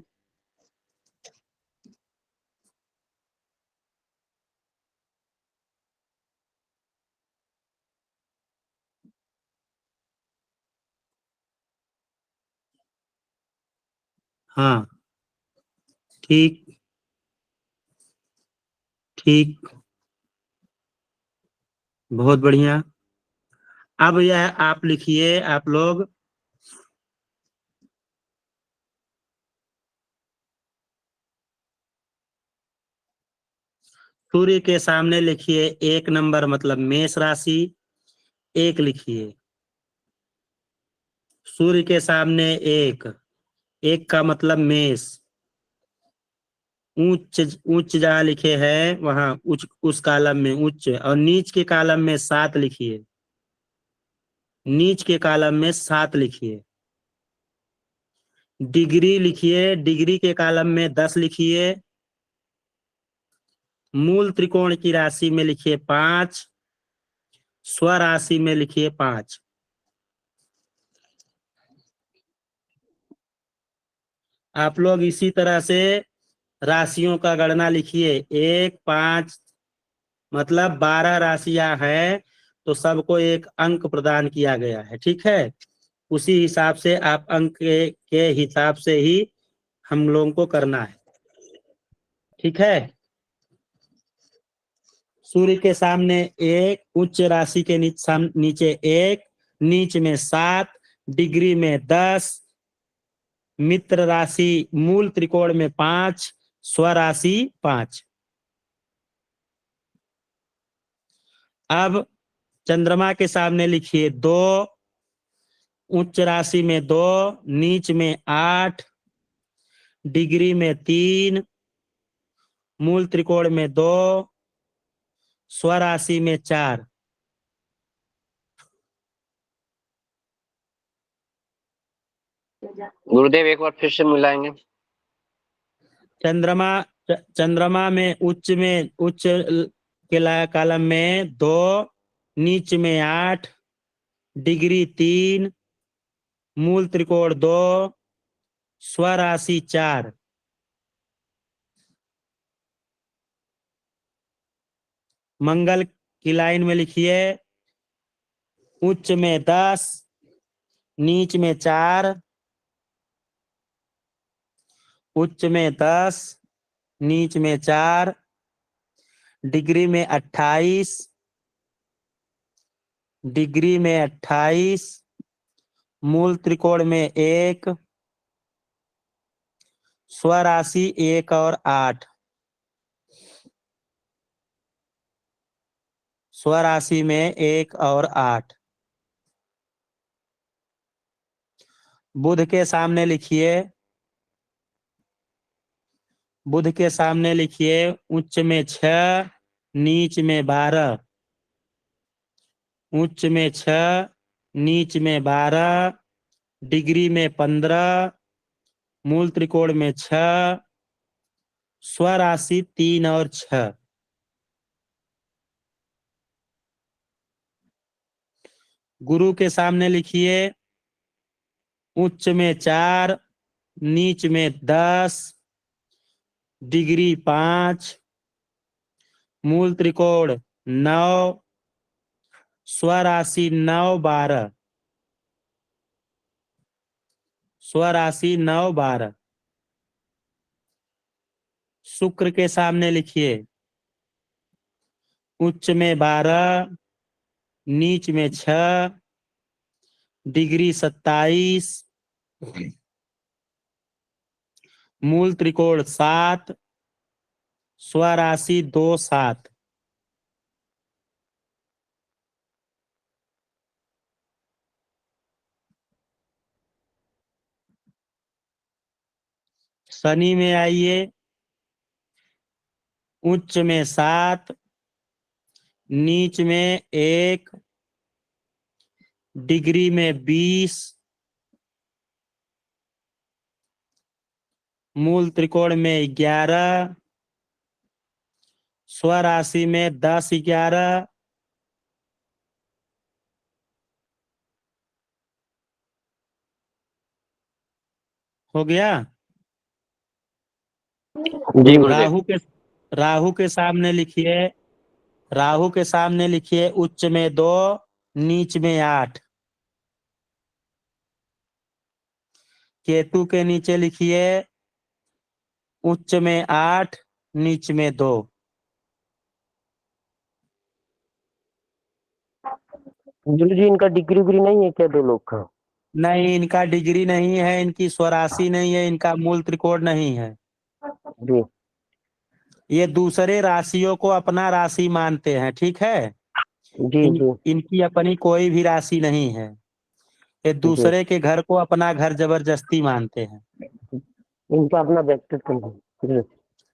हाँ, ठीक ठीक, बहुत बढ़िया। अब यह आप लिखिए, आप लोग सूर्य के सामने लिखिए 1 नंबर, मतलब मेष राशि, 1 लिखिए। सूर्य के सामने 1, 1 का मतलब मेष। उच्च, उच्च जहाँ लिखे हैं वहां उच्च, उस कॉलम में उच्च, और नीच के कॉलम में 7 लिखिए, नीच के कॉलम में 7 लिखिए। डिग्री लिखिए, डिग्री के कॉलम में 10 लिखिए। मूल त्रिकोण की राशि में लिखिए 5, स्वराशि में लिखिए 5। आप लोग इसी तरह से राशियों का गणना लिखिए। 1, 5, मतलब 12 राशियां हैं, तो सबको एक अंक प्रदान किया गया है, ठीक है। उसी हिसाब से आप अंक के हिसाब से ही हम लोगों को करना है, ठीक है। सूर्य के सामने 1, उच्च राशि के नीचे 1, नीच में 7, डिग्री में 10, मित्र राशि मूल त्रिकोण में 5, स्वराशि 5। अब चंद्रमा के सामने लिखिए 2, उच्च राशि में 2, नीच में 8, डिग्री में 3, मूल त्रिकोण में 2, स्वराशि में 4। गुरुदेव एक बार फिर से मिलाएंगे। चंद्रमा, चंद्रमा में उच्च के कॉलम में 2, नीच में 8, डिग्री 3, मूल त्रिकोण 2, स्वराशि 4। मंगल की लाइन में लिखिए उच्च में 10, नीच में 4, उच्च में 10, नीच में 4, डिग्री में 28, डिग्री में 28, मूल त्रिकोण में 1, स्वराशि 1 और 8। स्वराशि में 1 और 8। बुध के सामने लिखिए, बुध के सामने लिखिए उच्च में 6, नीच में 12, उच्च में 6, नीच में 12, डिग्री में 15, मूल त्रिकोण में 6, स्वराशि 3 और 6। गुरु के सामने लिखिए उच्च में 4, नीच में 10, डिग्री 5, मूल त्रिकोण 9, स्वराशि 9 12, स्वराशि 9 12। शुक्र के सामने लिखिए, उच्च में 12, नीच में 6, डिग्री 27, मूल त्रिकोण 7, स्वराशि 2 7। शनि में आइए, उच्च में 7, नीच में 1, डिग्री में 20, मूल त्रिकोण में 11, स्वराशि में 10 11। हो गया। जी गुरुदेव। राहु के सामने लिखिए, राहु के सामने लिखिए, उच्च में 2, नीच में 8। केतु के नीचे लिखिए, उच्च में 8, नीच में 2। गुरु जी इनका डिग्री उग्री नहीं है क्या दो लोग का? नहीं, इनका डिग्री नहीं है, इनकी स्वराशि नहीं है, इनका मूल त्रिकोण नहीं है। जी ये दूसरे राशियों को अपना राशि मानते हैं, ठीक है। जी जी इनकी अपनी कोई भी राशि नहीं है। ये जी। दूसरे के घर को अपना घर जबरदस्ती मानते हैं। इनका अपना व्यक्तित्व नहीं। जी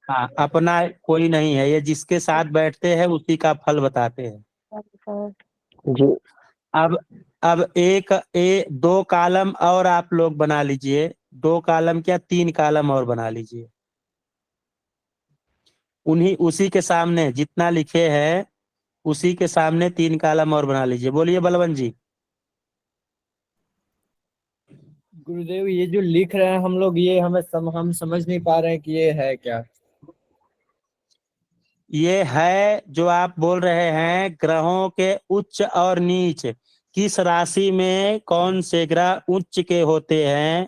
हाँ, अपना कोई नहीं है, ये जिसके साथ बैठते हैं उसी का फल बताते हैं। जी। अब दो कॉलम और आप लोग बना लीजिए, 2 कॉलम क्या 3 कॉलम और बना लीजिए। उसी के सामने जितना लिखे हैं उसी के सामने 3 कॉलम और बना लीजिए। बोलिए बलवंत जी। गुरुदेव ये जो लिख रहे हैं हम लोग, ये हम समझ नहीं पा रहे हैं कि ये है क्या। ये है जो आप बोल रहे हैं, ग्रहों के उच्च और नीच, किस राशि में कौन से ग्रह उच्च के होते हैं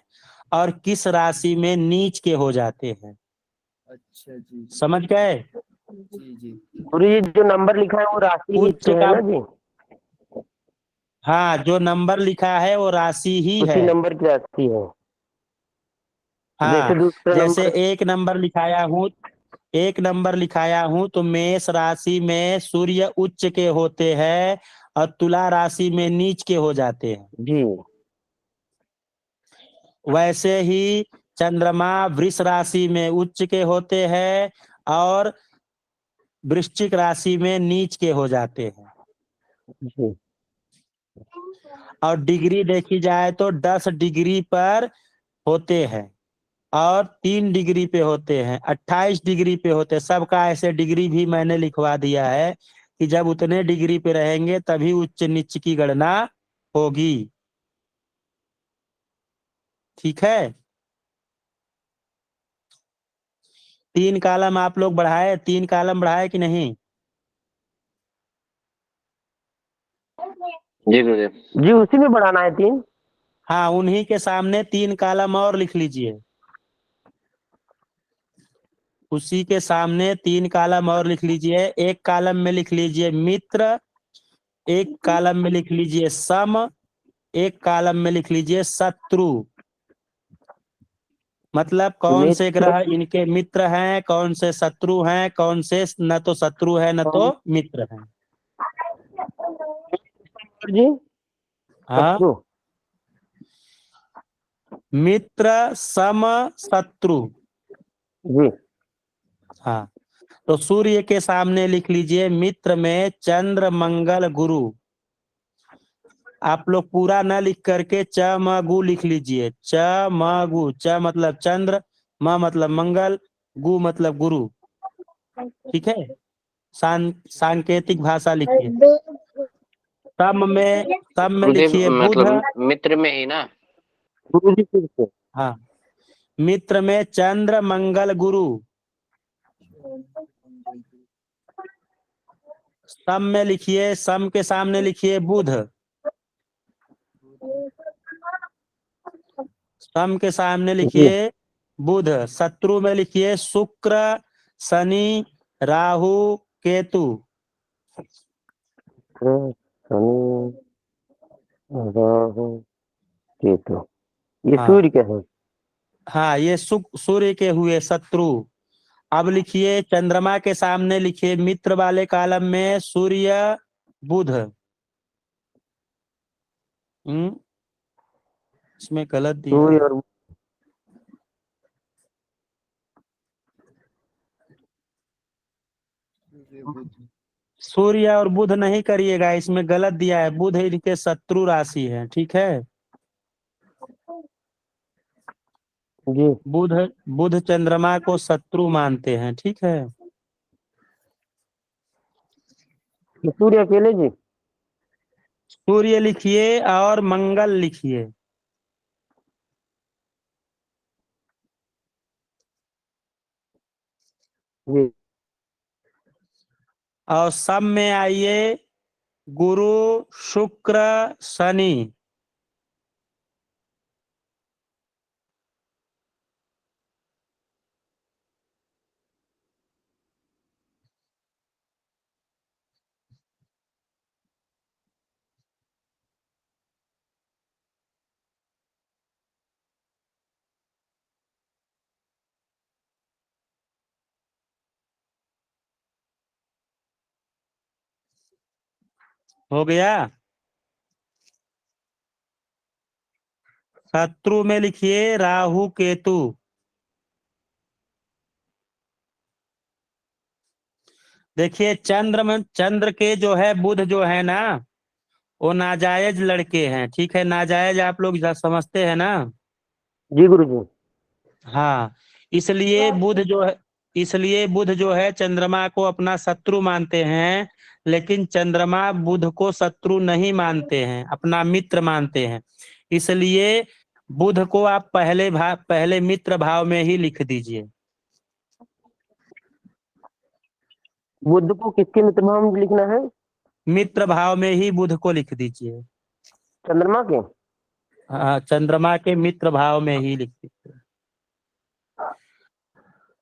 और किस राशि में नीच के हो जाते हैं। अच्छा जी समझ गए। जी जी। गुरु जी जो नंबर लिखा है वो राशि ही उच्च तो है का, ना जी? हाँ, जो नंबर लिखा है वो राशि ही उसी है। नंबर की राशि है। जैसे हाँ, दूसरा जैसे नंबर। एक नंबर लिखाया हूं तो मेष राशि में सूर्य उच्च के होते हैं और तुला राशि में नीच के हो जाते हैं। जी वैसे ही चंद्रमा वृष राशि में उच्च के होते हैं और वृश्चिक राशि में नीच के हो जाते हैं। जी और डिग्री देखी जाए तो 10 डिग्री पर होते हैं और 3 डिग्री पे होते हैं, 28 डिग्री पे होते हैं। सबका ऐसे डिग्री भी मैंने लिखवा दिया है कि जब उतने डिग्री पे रहेंगे तभी उच्च नीच की गणना होगी। ठीक है। 3 कॉलम आप लोग बढ़ाए, 3 कॉलम बढ़ाए कि नहीं? जी गुरुदेव जी। उसी में बढ़ाना है 3। हाँ, उन्हीं के सामने 3 कॉलम और लिख लीजिए। उसी के सामने 3 कॉलम और लिख लीजिए। एक कॉलम में लिख लीजिए मित्र, एक कॉलम में लिख लीजिए सम, एक कॉलम में लिख लीजिए शत्रु। मतलब कौन से मित्र ग्रह इनके मित्र हैं, कौन से शत्रु हैं, कौन से न तो शत्रु है न तो मित्र हैं। जी हाँ, शत्रु। मित्र सम शत्रु। जी हाँ, तो सूर्य के सामने लिख लीजिए मित्र में चंद्र मंगल गुरु। आप लोग पूरा न लिख करके च म गु लिख लीजिए। च म गु, च मतलब चंद्र, म मतलब मंगल, गु मतलब गुरु। ठीक है। सांकेतिक भाषा लिखिए। तम में गुरुदेव लिखिए बुध। मतलब मित्र में ही ना? गुरु जी फिर से। हाँ, मित्र में चंद्र मंगल गुरु। सम में लिखिए, सम के सामने लिखिए बुध, सम के सामने जी लिखिए बुध। शत्रु में लिखिए शुक्र, शनि, राहु, केतु। शनि राहु केतु, ये हाँ सूर्य के हैं। हाँ, ये सूर्य के हुए शत्रु। अब लिखिए चंद्रमा के सामने लिखिए मित्र वाले कॉलम में सूर्य, बुध। इसमें गलत दिया सूर्य है। और सूर्य और बुध नहीं करिएगा, इसमें गलत दिया है, बुध इनके शत्रु राशि है, ठीक है। जी। बुध बुध चंद्रमा को शत्रु मानते हैं, ठीक है। ये सूर्य अकेले जी। सूर्य लिखिए और मंगल लिखिए। जी और सब में आइए गुरु, शुक्र, शनि। हो गया। शत्रु में लिखिए राहु, केतु। देखिए चंद्र के जो है बुध जो है ना, वो नाजायज लड़के हैं, ठीक है। नाजायज आप लोग समझते हैं ना। जी गुरु जी। हाँ, इसलिए बुध जो है चंद्रमा को अपना शत्रु मानते हैं, लेकिन चंद्रमा बुध को शत्रु नहीं मानते हैं, अपना मित्र मानते हैं। इसलिए बुध को आप पहले मित्र भाव में ही लिख दीजिए। बुध को किसके मित्र भाव में लिखना है? मित्र भाव में ही बुध को लिख दीजिए। चंद्रमा के। हाँ, चंद्रमा के मित्र भाव में ही लिख दीजिए।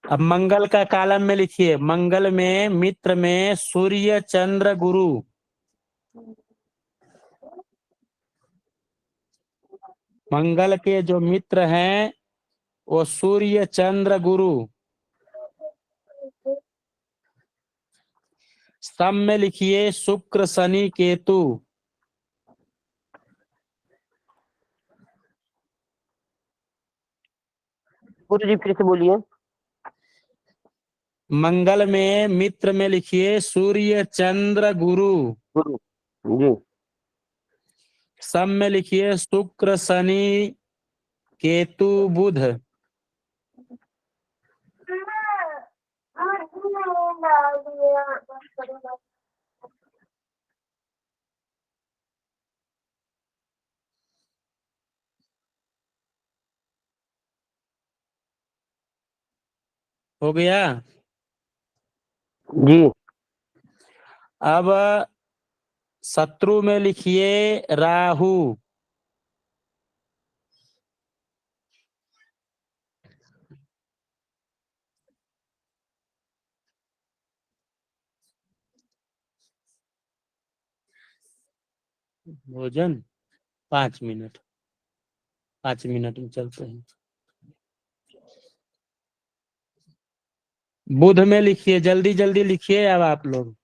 अब मंगल का कॉलम में लिखिए, मंगल में मित्र में सूर्य, चंद्र, गुरु। मंगल के जो मित्र हैं वो सूर्य, चंद्र, गुरु। सम में लिखिए शुक्र, शनि, केतु। गुरु जी फिर से बोलिए। मंगल में मित्र में लिखिए सूर्य, चंद्र, गुरु। गुरु जी। सम में लिखिए शुक्र, शनि, केतु, बुध। हो गया। जी अब शत्रु में लिखिए राहु। भोजन 5 मिनट, 5 मिनट में चलते हैं। बुध में लिखिए, जल्दी जल्दी लिखिए अब आप लोग।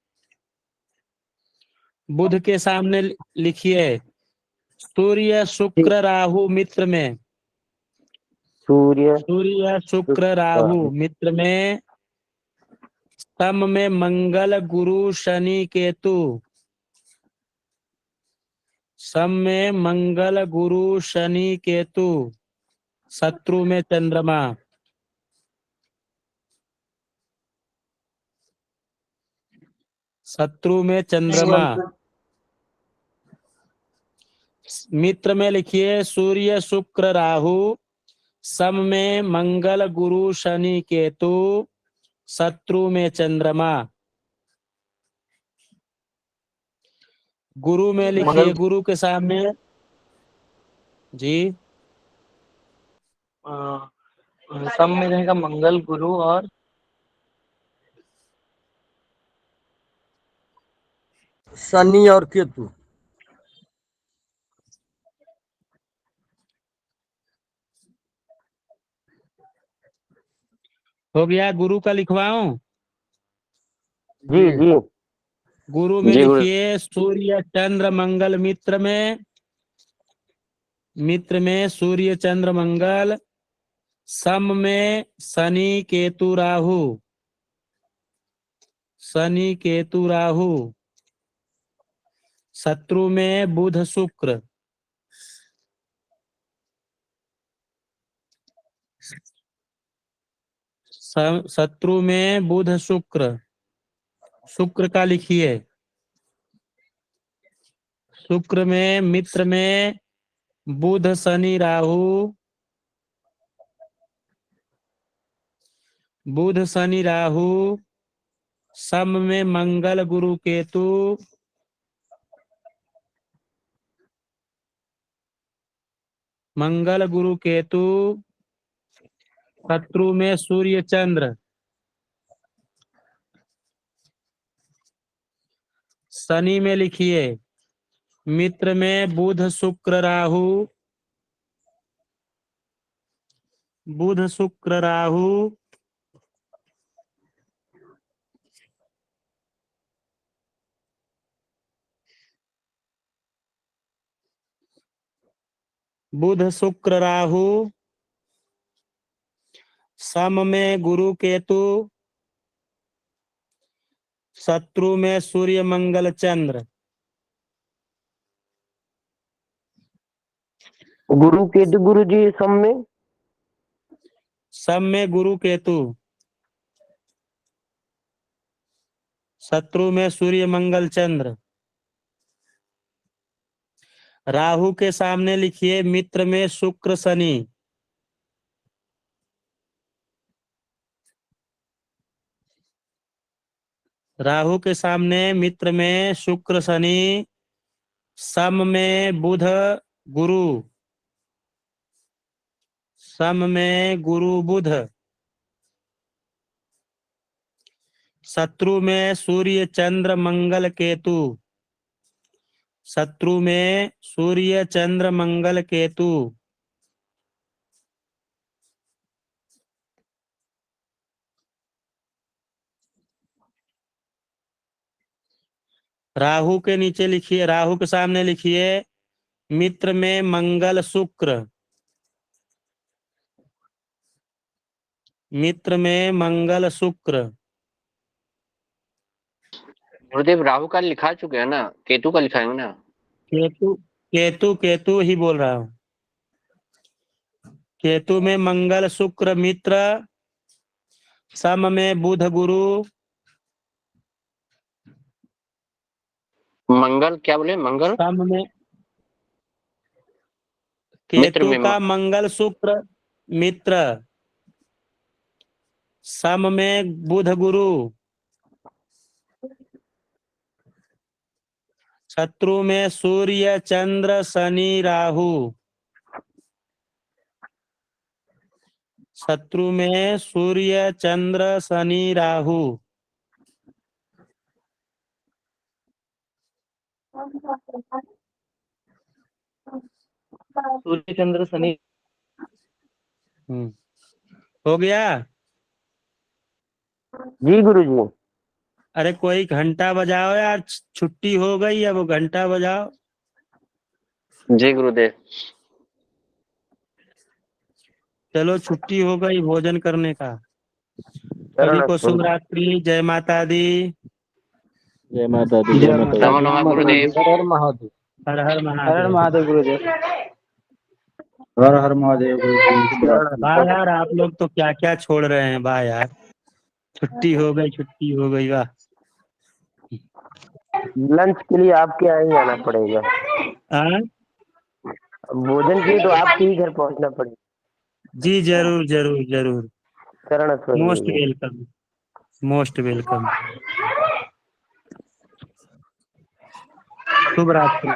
बुध के सामने लिखिए सूर्य, जी। शुक्र, राहु मित्र में। सूर्य सूर्य, शुक्र, राहु राहु मित्र में। सम में मंगल, गुरु, शनि, केतु। सम में मंगल, गुरु, शनि, केतु। शत्रु में चंद्रमा। शत्रु में चंद्रमा। मित्र में लिखिए सूर्य, शुक्र, राहु। सम में मंगल, गुरु, शनि, केतु। शत्रु में चंद्रमा। गुरु में लिखिए, गुरु के सामने जी सम में रहेगा मंगल, गुरु और शनि और केतु। हो गया। गुरु का लिखवाऊं? जी जी गुरु में जी गुरु। लिखिए सूर्य चंद्र मंगल। मित्र में सूर्य चंद्र मंगल। सम में शनि केतु राहु। शनि केतु राहु। शत्रु में बुध शुक्र। शत्रु में बुध शुक्र। शुक्र का लिखिए। शुक्र में मित्र में बुध शनि राहु। बुध शनि राहु। सम में मंगल गुरु केतु। मंगल गुरु केतु। शत्रु में सूर्य चंद्र। शनि में लिखिए मित्र में बुध शुक्र राहु। बुध शुक्र राहु। बुध शुक्र राहु। सम में गुरु केतु। शत्रु में सूर्य मंगल चंद्र। गुरु केतु गुरु जी सम में। सम में गुरु केतु। शत्रु में सूर्य मंगल चंद्र। राहु के सामने लिखिए मित्र में शुक्र शनि। राहु के सामने मित्र में शुक्र शनि। सम में बुध गुरु। सम में गुरु बुध। शत्रु में सूर्य चंद्र मंगल केतु। शत्रु में सूर्य चंद्र मंगल केतु। राहु के नीचे लिखिए, राहु के सामने लिखिए मित्र में मंगल शुक्र। मित्र में मंगल शुक्र। गुरुदेव राहु का लिखा चुके हैं ना, केतु का लिखा है ना। केतु केतु केतु ही बोल रहा हूं। केतु में मंगल शुक्र मित्र। सम में बुध गुरु। मंगल क्या बोले? मंगल सम में मित्र केतु में का मंगल शुक्र मित्र। सम में बुध गुरु। शत्रु में सूर्य चंद्र शनि राहु। शत्रु में सूर्य चंद्र शनि राहु। सूर्य चंद्र शनि। हो गया। जी गुरु जी। अरे कोई घंटा बजाओ यार, छुट्टी हो गई है, वो घंटा बजाओ। जी गुरुदेव। चलो छुट्टी हो गई भोजन करने का। सभी शरण को शुभ रात्रि। जय माता दी। जय माता दी, जय माता दी। नमो नमः गुरुदेव। हर हर महादेव। हर हर हर हर महादेव। महादेव गुरुदेव। हर हर महादेव गुरुजी। वाह यार, आप लोग तो क्या क्या छोड़ रहे हैं। वाह यार, छुट्टी हो गई, छुट्टी हो गई। वाह। लंच के लिए आपके यहाँ ही आना पड़ेगा। हाँ? भोजन के लिए तो आपके ही घर पहुंचना पड़ेगा। जी जरूर जरूर जरूर। शरण मोस्ट गुरुजी। वेलकम। Most welcome. शुभ रात्रि।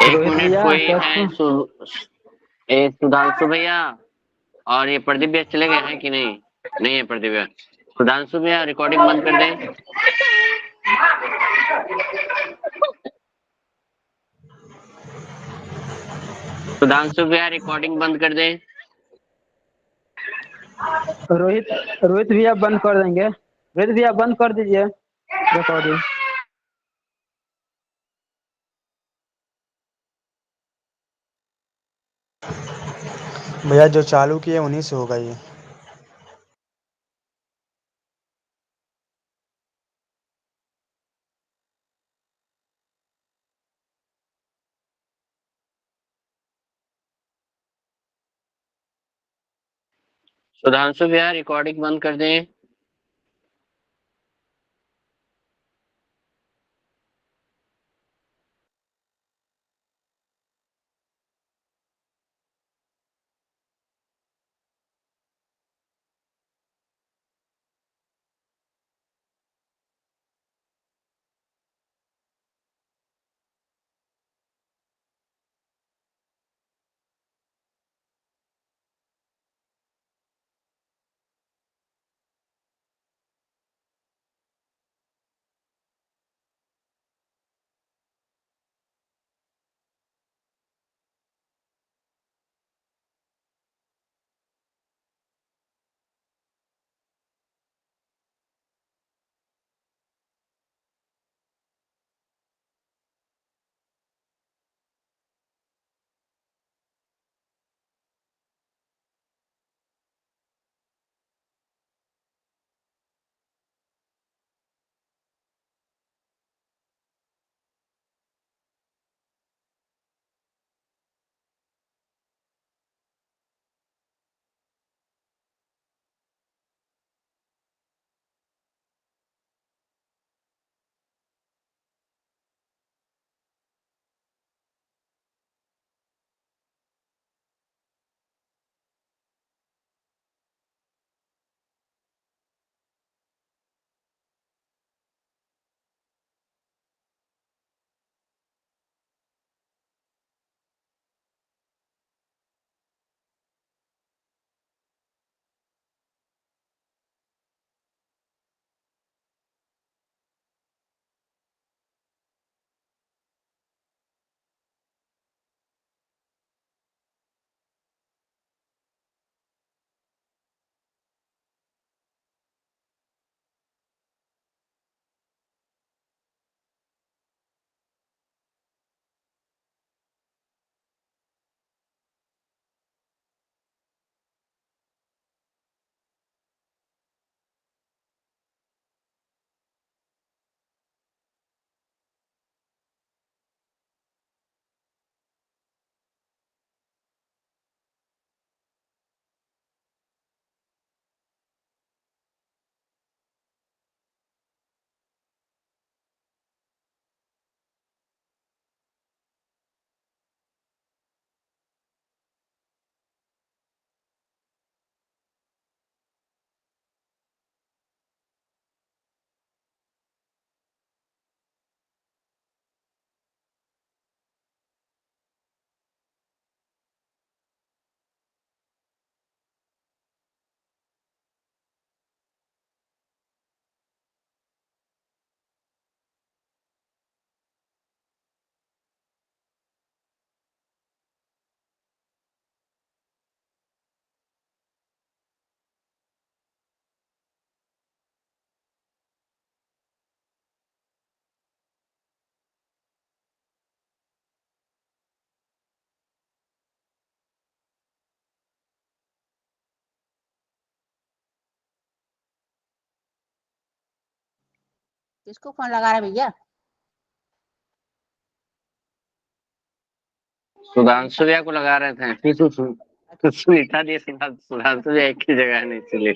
एक रोहित मिनट, भैया कोई कैसे है हैं? सुधांशु भैया और ये प्रदीप भैया चले गए हैं कि नहीं? नहीं है प्रदीप भैया। सुधांशु भैया रिकॉर्डिंग बंद कर दें। सुधांशु भैया रिकॉर्डिंग बंद कर दें। रोहित रोहित भैया बंद कर देंगे। रोहित भैया बंद कर दीजिए रिकॉर्डिंग। भैया जो चालू किए उन्हीं से होगा ये। सुधांशु भैया रिकॉर्डिंग बंद कर दें। किसको फोन लगा रहा है भैया? सुधांशु भैया को लगा रहे थे। सुनीता जी सुधांशु भैया एक ही जगह नहीं चले।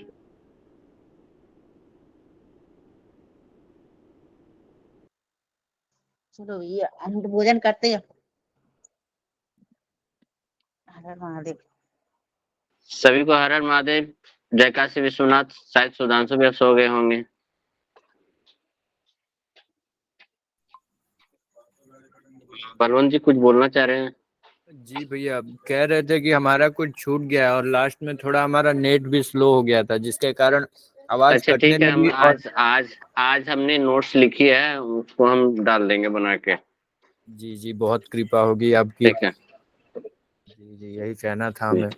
चलो भैया हम तो भोजन करते हैं। हर हर महादेव। सभी को हर हर महादेव। जय काशी विश्वनाथ। शायद सुधांशु भी अब सो गए होंगे। बलवंत जी कुछ बोलना चाह रहे हैं? जी भैया, कह रहे थे कि हमारा कुछ छूट गया है और लास्ट में थोड़ा हमारा नेट भी स्लो हो गया था, जिसके कारण आवाज अच्छा कटने ठीक है, हम लगी। और आज हमने नोट्स लिखी है, उसको हम डाल देंगे बना के। जी जी, बहुत कृपा होगी आपकी। ठीक है। जी जी, यही कहना था हमें।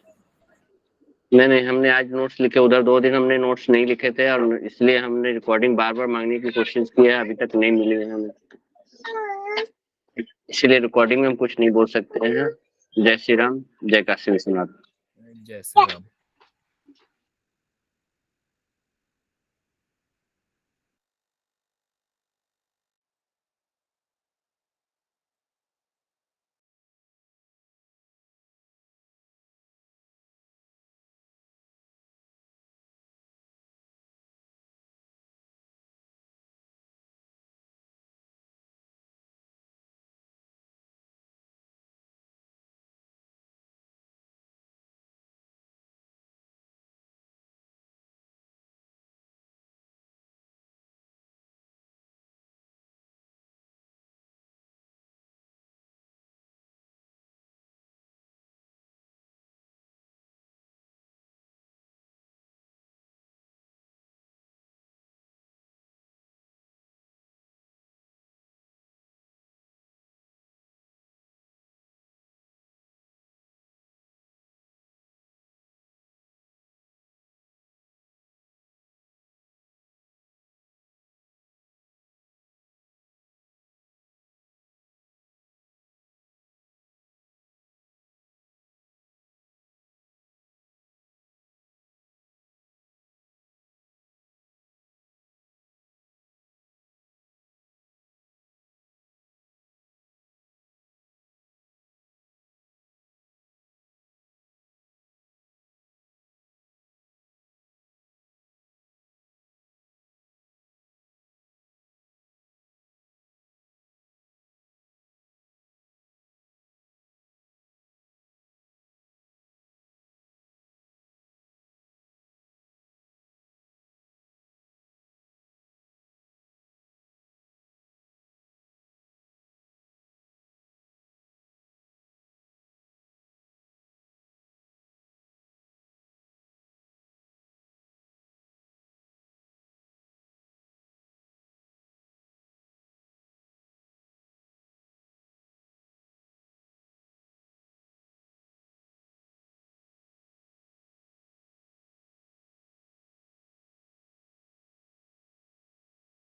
नहीं, हमने आज नोट्स लिखे, उधर 2 दिन हमने नोट्स नहीं लिखे थे और इसलिए हमने रिकॉर्डिंग बार बार मांगने की कोशिश की है, अभी तक नहीं मिली है हमें, इसलिए रिकॉर्डिंग में हम कुछ नहीं बोल सकते हैं। जय श्री राम, जय काशी विश्वनाथ। जय श्री राम।